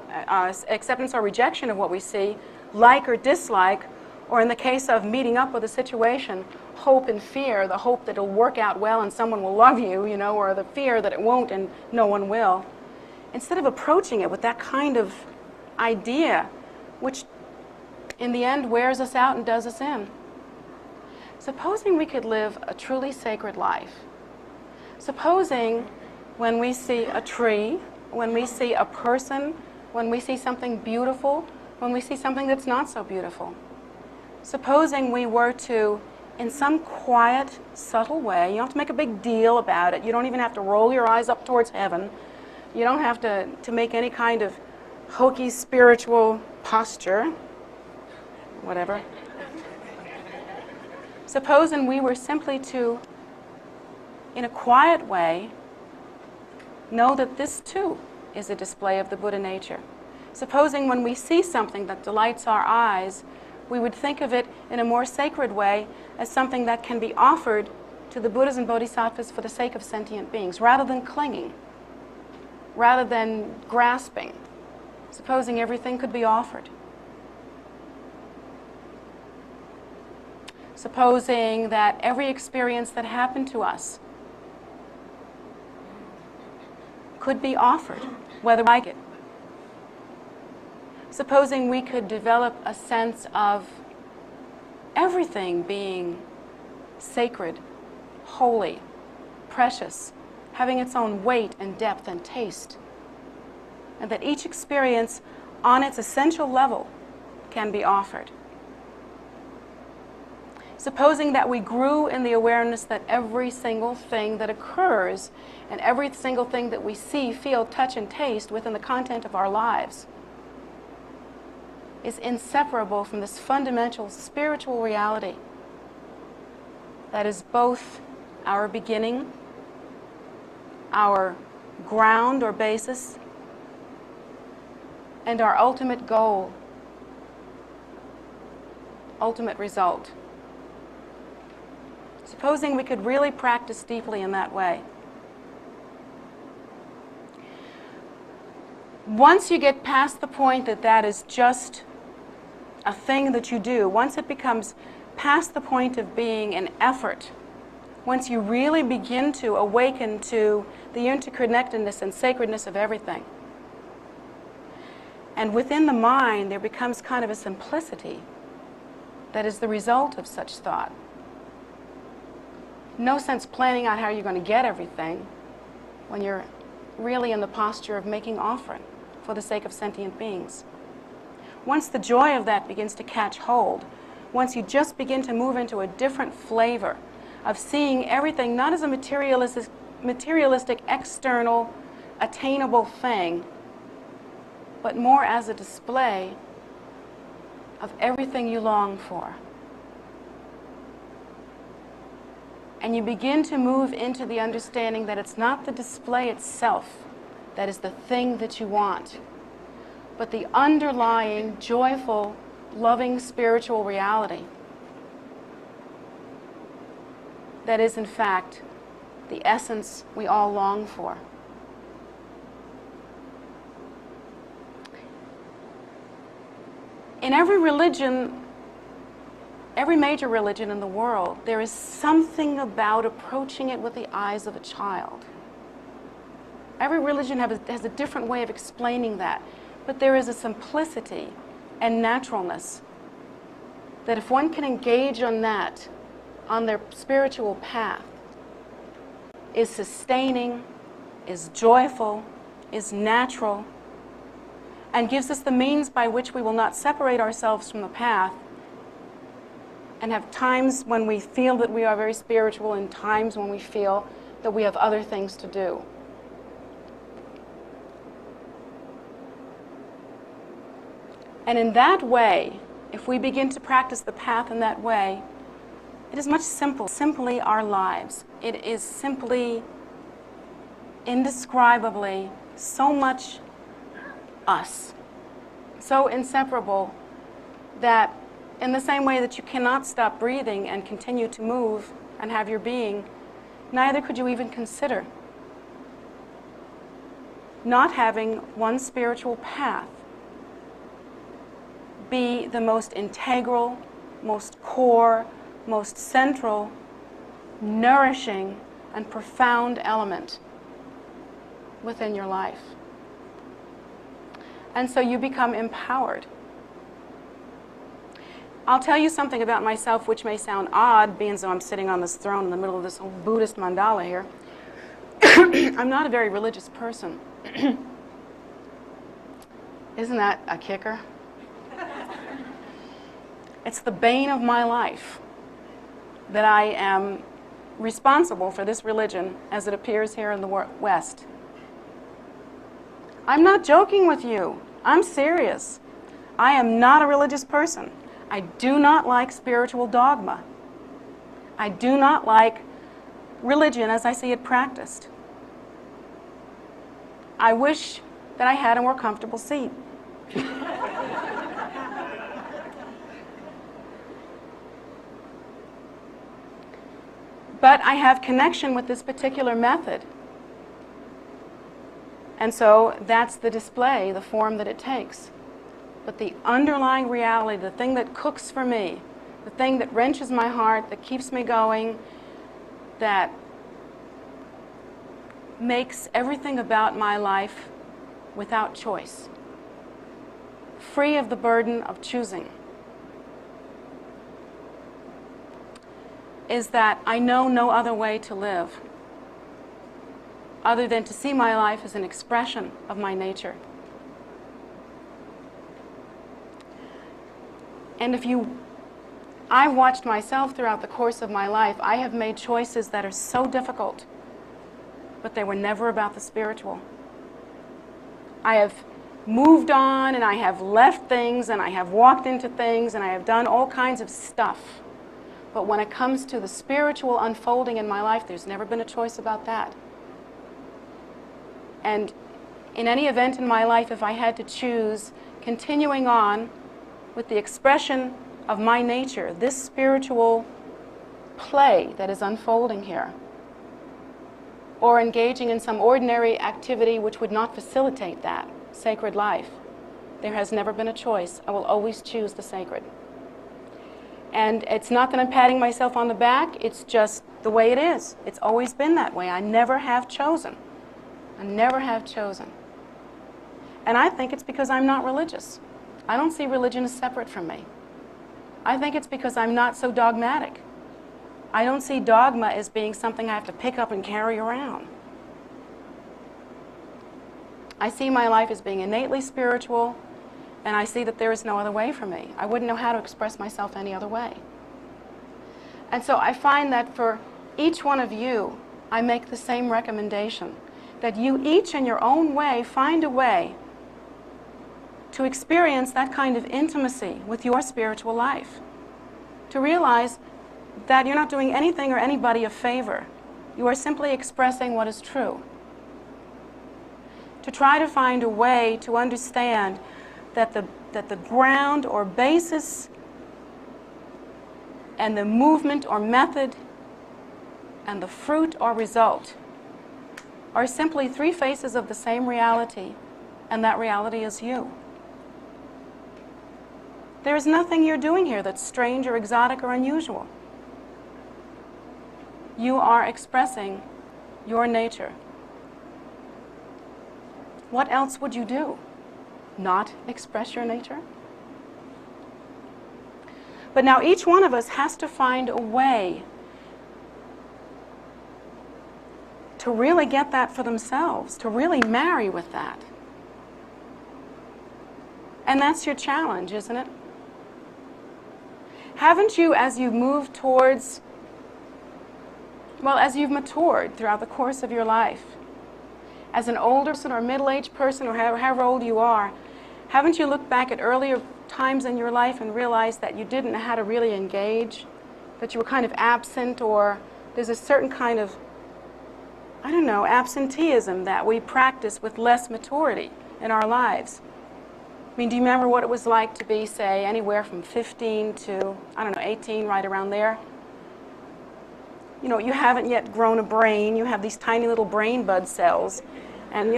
acceptance or rejection of what we see, like or dislike, or in the case of meeting up with a situation, hope and fear, the hope that it'll work out well and someone will love you, you know, or the fear that it won't and no one will. Instead of approaching it with that kind of idea, which in the end wears us out and does us in. Supposing we could live a truly sacred life. Supposing when we see a tree, when we see a person, when we see something beautiful, when we see something that's not so beautiful. Supposing we were to, in some quiet, subtle way, you don't have to make a big deal about it, you don't even have to roll your eyes up towards heaven, you don't have to make any kind of hokey spiritual posture, whatever. Supposing we were simply to, in a quiet way, know that this too is a display of the Buddha nature. Supposing when we see something that delights our eyes, we would think of it in a more sacred way as something that can be offered to the Buddhas and Bodhisattvas for the sake of sentient beings, rather than clinging, rather than grasping. Supposing everything could be offered Supposing that every experience that happened to us could be offered, whether we like it. Supposing we could develop a sense of everything being sacred, holy, precious, having its own weight and depth and taste, and that each experience on its essential level can be offered. Supposing that we grew in the awareness that every single thing that occurs and every single thing that we see, feel, touch, and taste within the content of our lives is inseparable from this fundamental spiritual reality that is both our beginning, our ground or basis, and our ultimate goal, ultimate result. Supposing we could really practice deeply in that way. Once you get past the point that that is just a thing that you do, once it becomes past the point of being an effort, once you really begin to awaken to the interconnectedness and sacredness of everything, and within the mind there becomes kind of a simplicity that is the result of such thought. No sense planning out how you're going to get everything when you're really in the posture of making offering for the sake of sentient beings. Once the joy of that begins to catch hold, once you just begin to move into a different flavor of seeing everything not as a materialistic external, attainable thing, but more as a display of everything you long for. And you begin to move into the understanding that it's not the display itself that is the thing that you want, but the underlying, joyful, loving spiritual reality that is, in fact, the essence we all long for. In every religion, every major religion in the world, there is something about approaching it with the eyes of a child. Every religion has a different way of explaining that, but there is a simplicity and naturalness that if one can engage on that, on their spiritual path, is sustaining, is joyful, is natural, and gives us the means by which we will not separate ourselves from the path and have times when we feel that we are very spiritual and times when we feel that we have other things to do. And in that way, if we begin to practice the path in that way, it is much simply our lives. It is simply, indescribably, so much us, so inseparable that in the same way that you cannot stop breathing and continue to move and have your being, neither could you even consider not having one spiritual path be the most integral, most core, most central, nourishing, and profound element within your life. And so you become empowered. I'll tell you something about myself which may sound odd, being as though I'm sitting on this throne in the middle of this whole Buddhist mandala here. I'm not a very religious person. Isn't that a kicker? It's the bane of my life that I am responsible for this religion as it appears here in the West. I'm not joking with you. I'm serious. I am not a religious person. I do not like spiritual dogma. I do not like religion as I see it practiced. I wish that I had a more comfortable seat. But I have connection with this particular method. And so that's the display, the form that it takes. But the underlying reality, the thing that cooks for me, the thing that wrenches my heart, that keeps me going, that makes everything about my life without choice, free of the burden of choosing, is that I know no other way to live other than to see my life as an expression of my nature. And I've watched myself throughout the course of my life. I have made choices that are so difficult, but they were never about the spiritual. I have moved on, and I have left things, and I have walked into things, and I have done all kinds of stuff. But when it comes to the spiritual unfolding in my life, there's never been a choice about that. And in any event in my life, if I had to choose continuing on with the expression of my nature, this spiritual play that is unfolding here, or engaging in some ordinary activity which would not facilitate that sacred life, there has never been a choice. I will always choose the sacred. And it's not that I'm patting myself on the back, it's just the way it is. It's always been that way. I never have chosen. I never have chosen. And I think it's because I'm not religious. I don't see religion as separate from me. I think it's because I'm not so dogmatic. I don't see dogma as being something I have to pick up and carry around. I see my life as being innately spiritual, and I see that there is no other way for me. I wouldn't know how to express myself any other way. And so I find that for each one of you, I make the same recommendation, that you each in your own way find a way to experience that kind of intimacy with your spiritual life. To realize that you're not doing anything or anybody a favor. You are simply expressing what is true. To try to find a way to understand that the ground or basis and the movement or method and the fruit or result are simply three faces of the same reality, and that reality is you. There is nothing you're doing here that's strange or exotic or unusual. You are expressing your nature. What else would you do? Not express your nature? But now each one of us has to find a way to really get that for themselves, to really marry with that. And that's your challenge, isn't it? Haven't you, as you've moved towards, well, as you've matured throughout the course of your life, as an older person or middle-aged person or however old you are, haven't you looked back at earlier times in your life and realized that you didn't know how to really engage, that you were kind of absent, or there's a certain kind of, I don't know, absenteeism that we practice with less maturity in our lives? I mean, do you remember what it was like to be, say, anywhere from 15 to, 18, right around there? You know, you haven't yet grown a brain. You have these tiny little brain bud cells. And,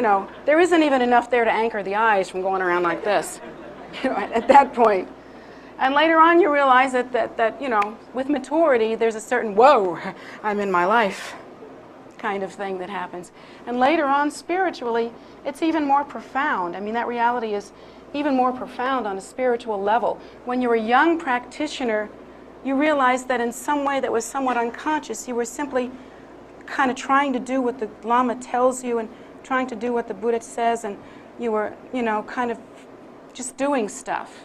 there isn't even enough there to anchor the eyes from going around like this, at that point. And later on, you realize that with maturity, there's a certain, whoa, I'm in my life kind of thing that happens. And later on, spiritually, it's even more profound. I mean, that reality is even more profound on a spiritual level. When you're a young practitioner, you realize that in some way that was somewhat unconscious, you were simply kind of trying to do what the Lhama tells you and trying to do what the Buddha says, and you were, kind of just doing stuff.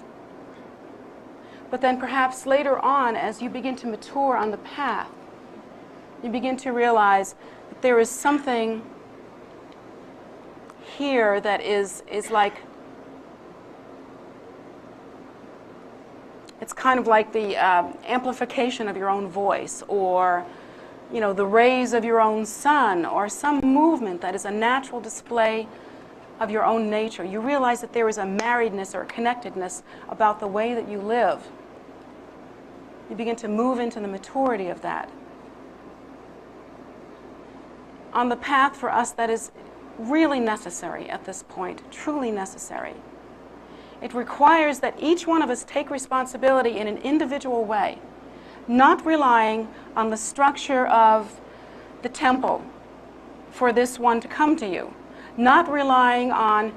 But then perhaps later on, as you begin to mature on the path, you begin to realize that there is something here that is like, it's kind of like the amplification of your own voice, or the rays of your own sun, or some movement that is a natural display of your own nature. You realize that there is a marriedness or a connectedness about the way that you live. You begin to move into the maturity of that. On the path for us, that is really necessary at this point, truly necessary. It requires that each one of us take responsibility in an individual way not relying on the structure of the temple for this one to come to you, not relying on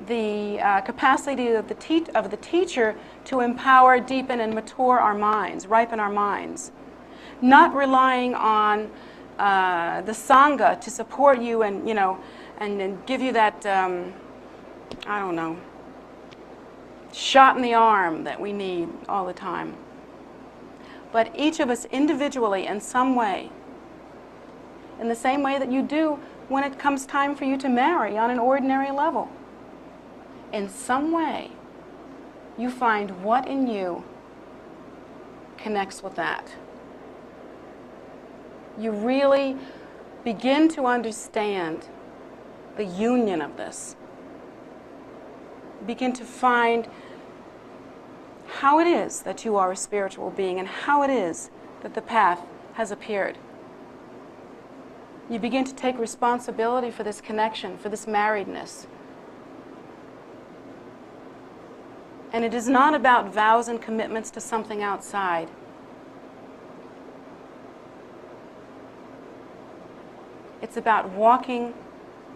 the capacity of the teacher to empower, deepen, and mature our minds, ripen our minds, not relying on the Sangha to support you and, and give you that, I don't know, shot in the arm that we need all the time. But each of us individually in some way, in the same way that you do when it comes time for you to marry on an ordinary level. In some way, you find what in you connects with that. You really begin to understand the union of this. Begin to find how it is that you are a spiritual being and how it is that the path has appeared. You begin to take responsibility for this connection, for this marriedness. And it is not about vows and commitments to something outside. It's about walking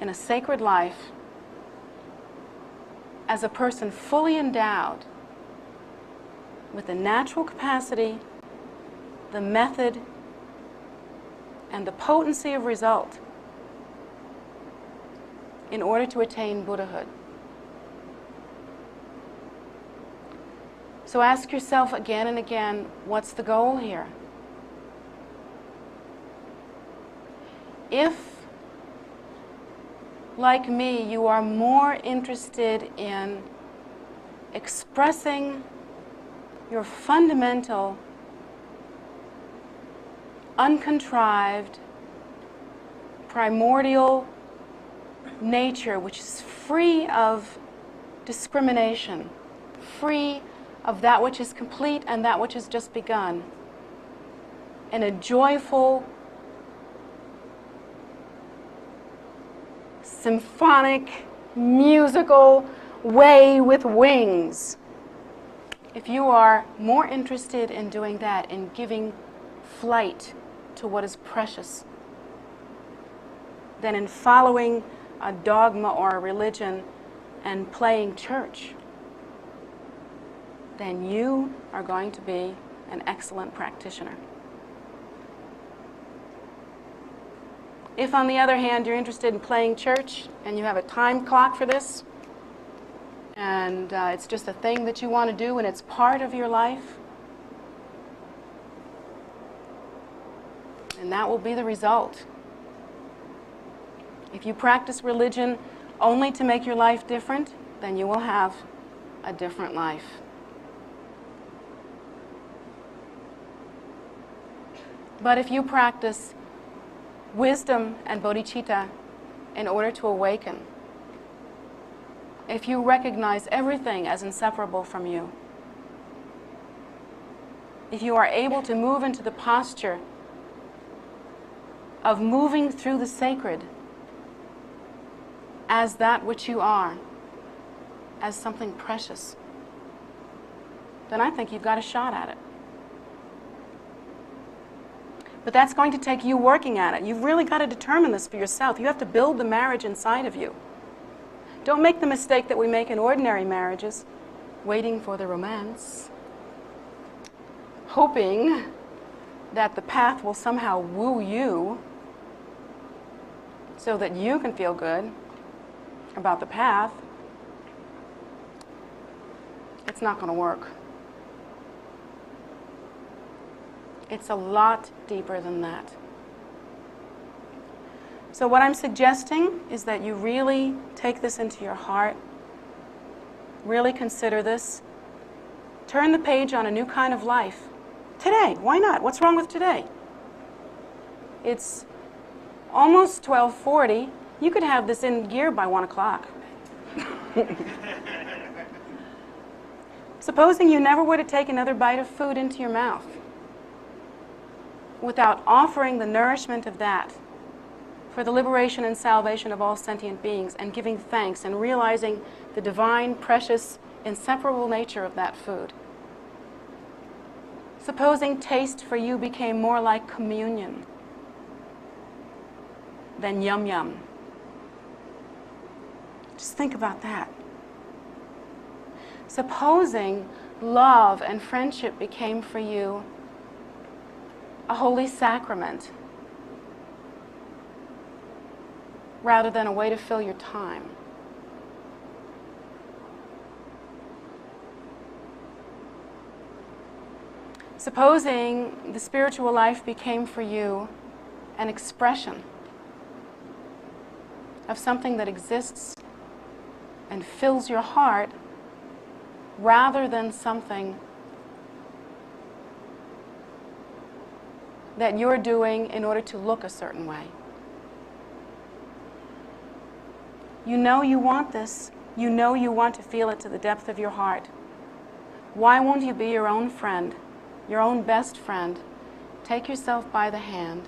in a sacred life as a person fully endowed with the natural capacity, the method, and the potency of result in order to attain Buddhahood. So ask yourself again and again, what's the goal here? If, like me, you are more interested in expressing your fundamental, uncontrived, primordial nature, which is free of discrimination, free of that which is complete and that which has just begun, in a joyful, symphonic, musical way with wings. If you are more interested in doing that, in giving flight to what is precious, than in following a dogma or a religion and playing church, then you are going to be an excellent practitioner. If, on the other hand, you're interested in playing church and you have a time clock for this, and it's just a thing that you want to do and it's part of your life, and that will be the result. If you practice religion only to make your life different, then you will have a different life. But if you practice wisdom and bodhicitta in order to awaken, if you recognize everything as inseparable from you, if you are able to move into the posture of moving through the sacred as that which you are, as something precious, then I think you've got a shot at it. But that's going to take you working at it. You've really got to determine this for yourself. You have to build the marriage inside of you. Don't make the mistake that we make in ordinary marriages, waiting for the romance, hoping that the path will somehow woo you so that you can feel good about the path. It's not going to work. It's a lot deeper than that. So what I'm suggesting is that you really take this into your heart, really consider this, turn the page on a new kind of life. Today, why not? What's wrong with today? It's almost 12:40. You could have this in gear by 1 o'clock. Supposing you never were to take another bite of food into your mouth without offering the nourishment of that for the liberation and salvation of all sentient beings, and giving thanks and realizing the divine, precious, inseparable nature of that food. Supposing taste for you became more like communion than yum yum. Just think about that. Supposing love and friendship became for you a holy sacrament rather than a way to fill your time. Supposing the spiritual life became for you an expression of something that exists and fills your heart rather than something that you're doing in order to look a certain way. You know you want this. You know you want to feel it to the depth of your heart. Why won't you be your own friend, your own best friend? Take yourself by the hand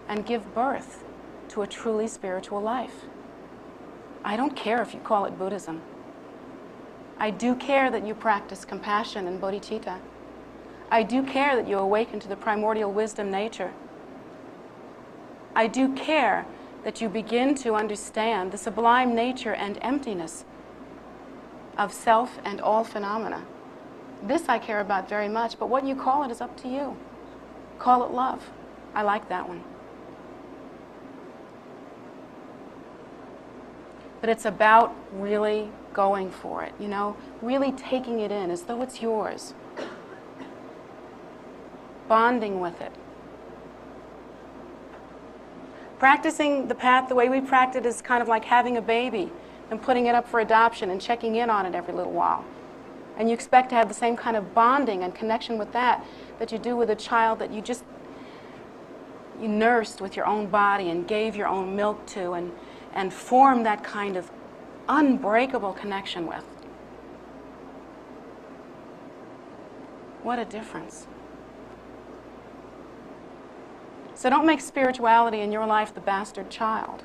and give birth to a truly spiritual life. I don't care if you call it Buddhism. I do care that you practice compassion and bodhicitta. I do care that you awaken to the primordial wisdom nature. I do care that you begin to understand the sublime nature and emptiness of self and all phenomena. This I care about very much, but what you call it is up to you. Call it love. I like that one. But it's about really going for it, you know, really taking it in as though it's yours. Bonding with it. Practicing the path the way we practice is kind of like having a baby and putting it up for adoption and checking in on it every little while. And you expect to have the same kind of bonding and connection with that you do with a child that you nursed with your own body and gave your own milk to and formed that kind of unbreakable connection with. What a difference. So don't make spirituality in your life the bastard child.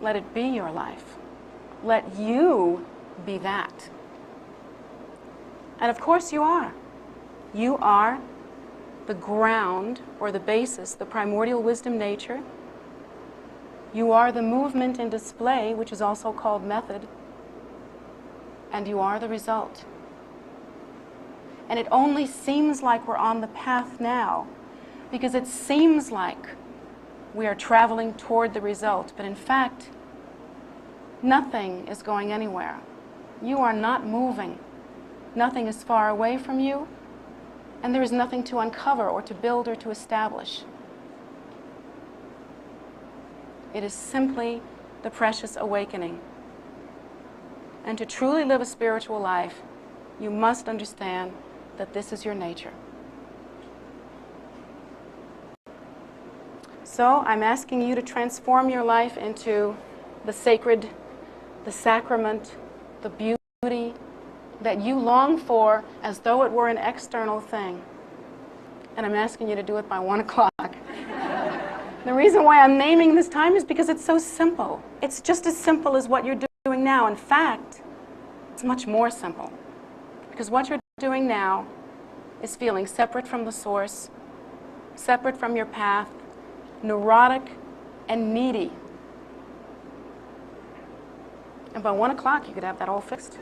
Let it be your life. Let you be that. And of course you are. You are the ground or the basis, the primordial wisdom nature. You are the movement and display, which is also called method. And you are the result. And it only seems like we're on the path now because it seems like we are traveling toward the result. But in fact, nothing is going anywhere. You are not moving. Nothing is far away from you. And there is nothing to uncover or to build or to establish. It is simply the precious awakening. And to truly live a spiritual life, you must understand that this is your nature. So I'm asking you to transform your life into the sacred, the sacrament, the beauty that you long for as though it were an external thing. And I'm asking you to do it by 1 o'clock. The reason why I'm naming this time is because it's so simple. It's just as simple as what you're doing now. In fact, it's much more simple. Because what you're doing now is feeling separate from the source, separate from your path, neurotic and needy. And by 1 o'clock, you could have that all fixed.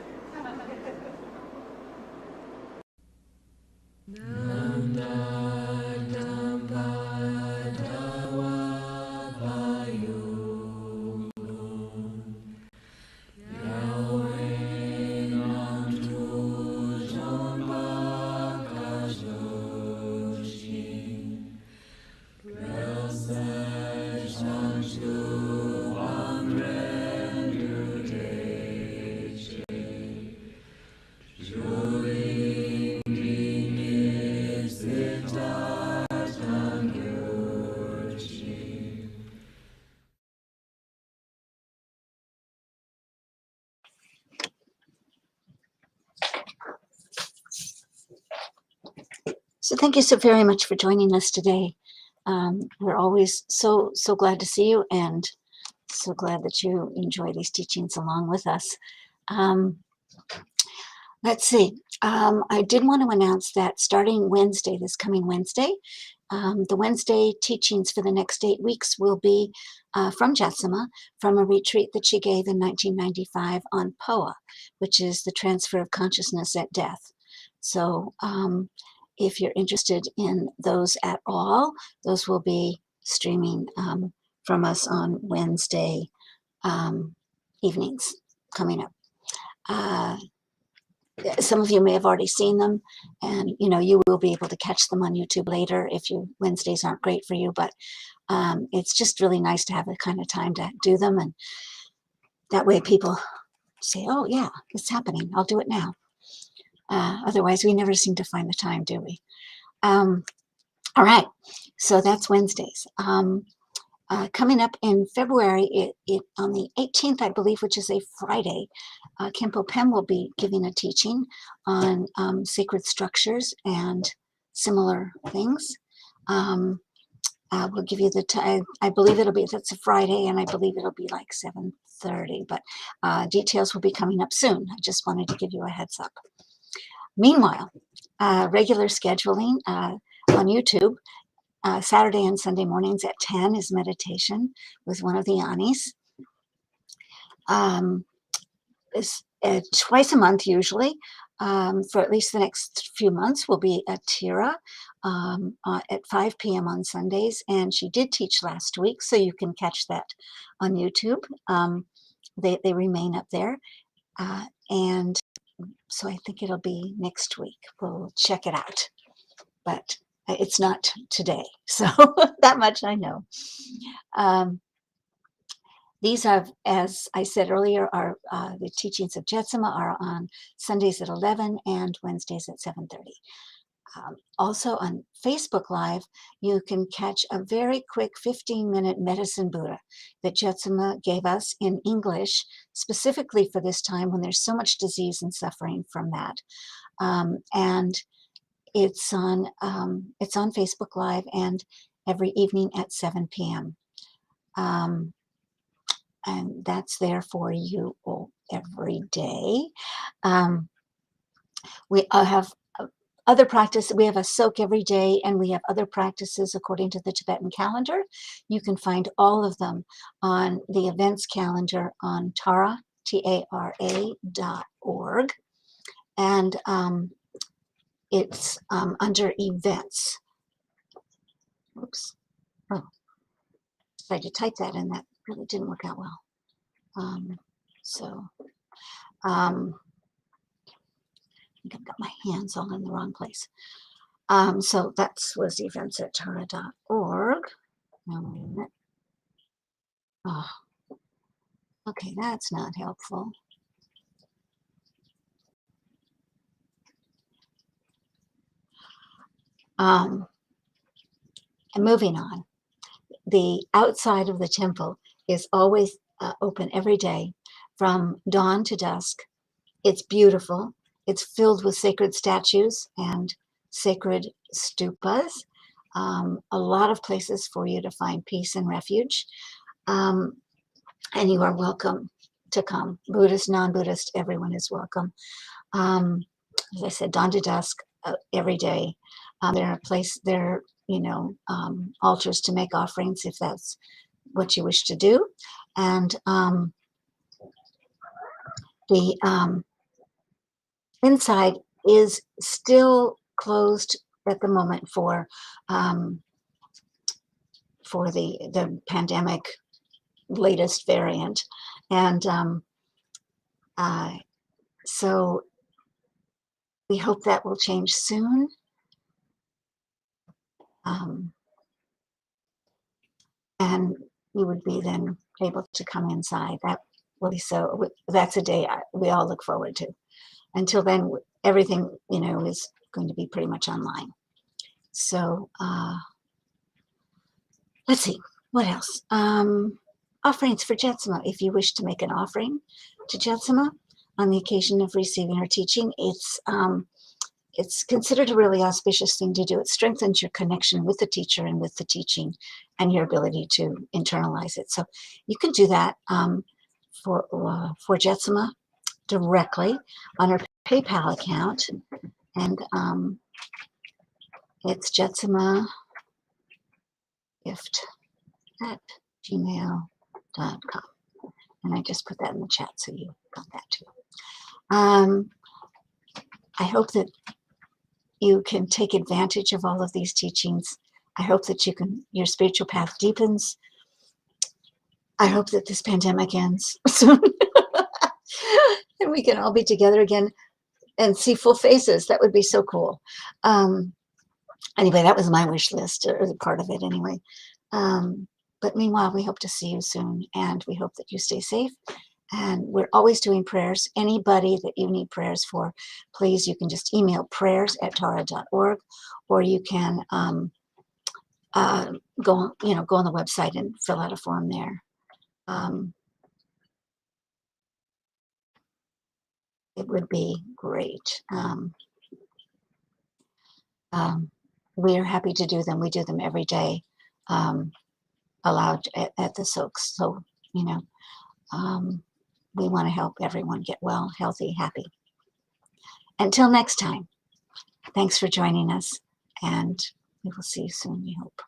So thank you so very much for joining us today. We're always so glad to see you and so glad that you enjoy these teachings along with us. Let's see. I did want to announce that starting Wednesday, this coming Wednesday, the Wednesday teachings for the next 8 weeks will be from Jessima, from a retreat that she gave in 1995 on POA, which is the transfer of consciousness at death. So if you're interested in those at all, those will be streaming from us on Wednesday evenings coming up. Some of you may have already seen them, and you will be able to catch them on YouTube later if Wednesdays aren't great for you, but it's just really nice to have the kind of time to do them, and that way people say, oh yeah, it's happening, I'll do it now. Otherwise we never seem to find the time, do we? All right, so that's Wednesdays. Coming up in February, on the 18th, I believe, which is a Friday, Khenpo Pem will be giving a teaching on sacred structures and similar things. We'll give you the time. I believe that's a Friday, and I believe it'll be like 7:30, but details will be coming up soon. I just wanted to give you a heads up. Meanwhile, regular scheduling on YouTube. Saturday and Sunday mornings at 10 is meditation with one of the Anis. Twice a month usually, for at least the next few months, will be at Tira at 5 p.m. on Sundays, and she did teach last week, so you can catch that on YouTube. They remain up there, and so I think it'll be next week. We'll check it out, but it's not today, so that much I know. These are, as I said earlier, are the teachings of Jetsima are on Sundays at 11 and Wednesdays at 7:30. Also on Facebook Live, you can catch a very quick 15-minute medicine Buddha that Jetsima gave us in English, specifically for this time when there's so much disease and suffering from that. And it's on Facebook Live and every evening at 7 p.m. And that's there for you every day. We have other practice. We have a soak every day, and we have other practices according to the Tibetan calendar. You can find all of them on the events calendar on Tara, TARA.org. And it's under events. Oops. Oh, tried to type that in. That really didn't work out well. I think I've got my hands all in the wrong place. So that was events at Tara.org. Now, wait a minute. Oh, okay, that's not helpful. And moving on, the outside of the temple is always open every day from dawn to dusk. It's beautiful. It's filled with sacred statues and sacred stupas. A lot of places for you to find peace and refuge. And you are welcome to come. Buddhist, non-Buddhist, everyone is welcome. As I said, dawn to dusk every day. There are altars to make offerings if that's what you wish to do. And the inside is still closed at the moment for the pandemic latest variant, and so we hope that will change soon. And you would be then able to come inside. That will be so. That's a day we all look forward to. Until then, everything is going to be pretty much online. So let's see what else. Offerings for Jetsima. If you wish to make an offering to Jetsima on the occasion of receiving her teaching, it's considered a really auspicious thing to do. It strengthens your connection with the teacher and with the teaching and your ability to internalize it. So you can do that for Jetsima directly on her PayPal account, and it's Jessima gift at gmail.com. And I just put that in the chat so you got that too. I hope that you can take advantage of all of these teachings. I hope that your spiritual path deepens. I hope that this pandemic ends soon and we can all be together again and see full faces. That would be so cool. Anyway, that was my wish list, or part of it anyway. But meanwhile, we hope to see you soon, and we hope that you stay safe. And we're always doing prayers. Anybody that you need prayers for, please, you can just email prayers@tara.org, or you can go on the website and fill out a form there. It would be great. We're happy to do them. We do them every day, allowed at the Soaks. So, we want to help everyone get well, healthy, happy. Until next time, thanks for joining us, and we will see you soon, we hope.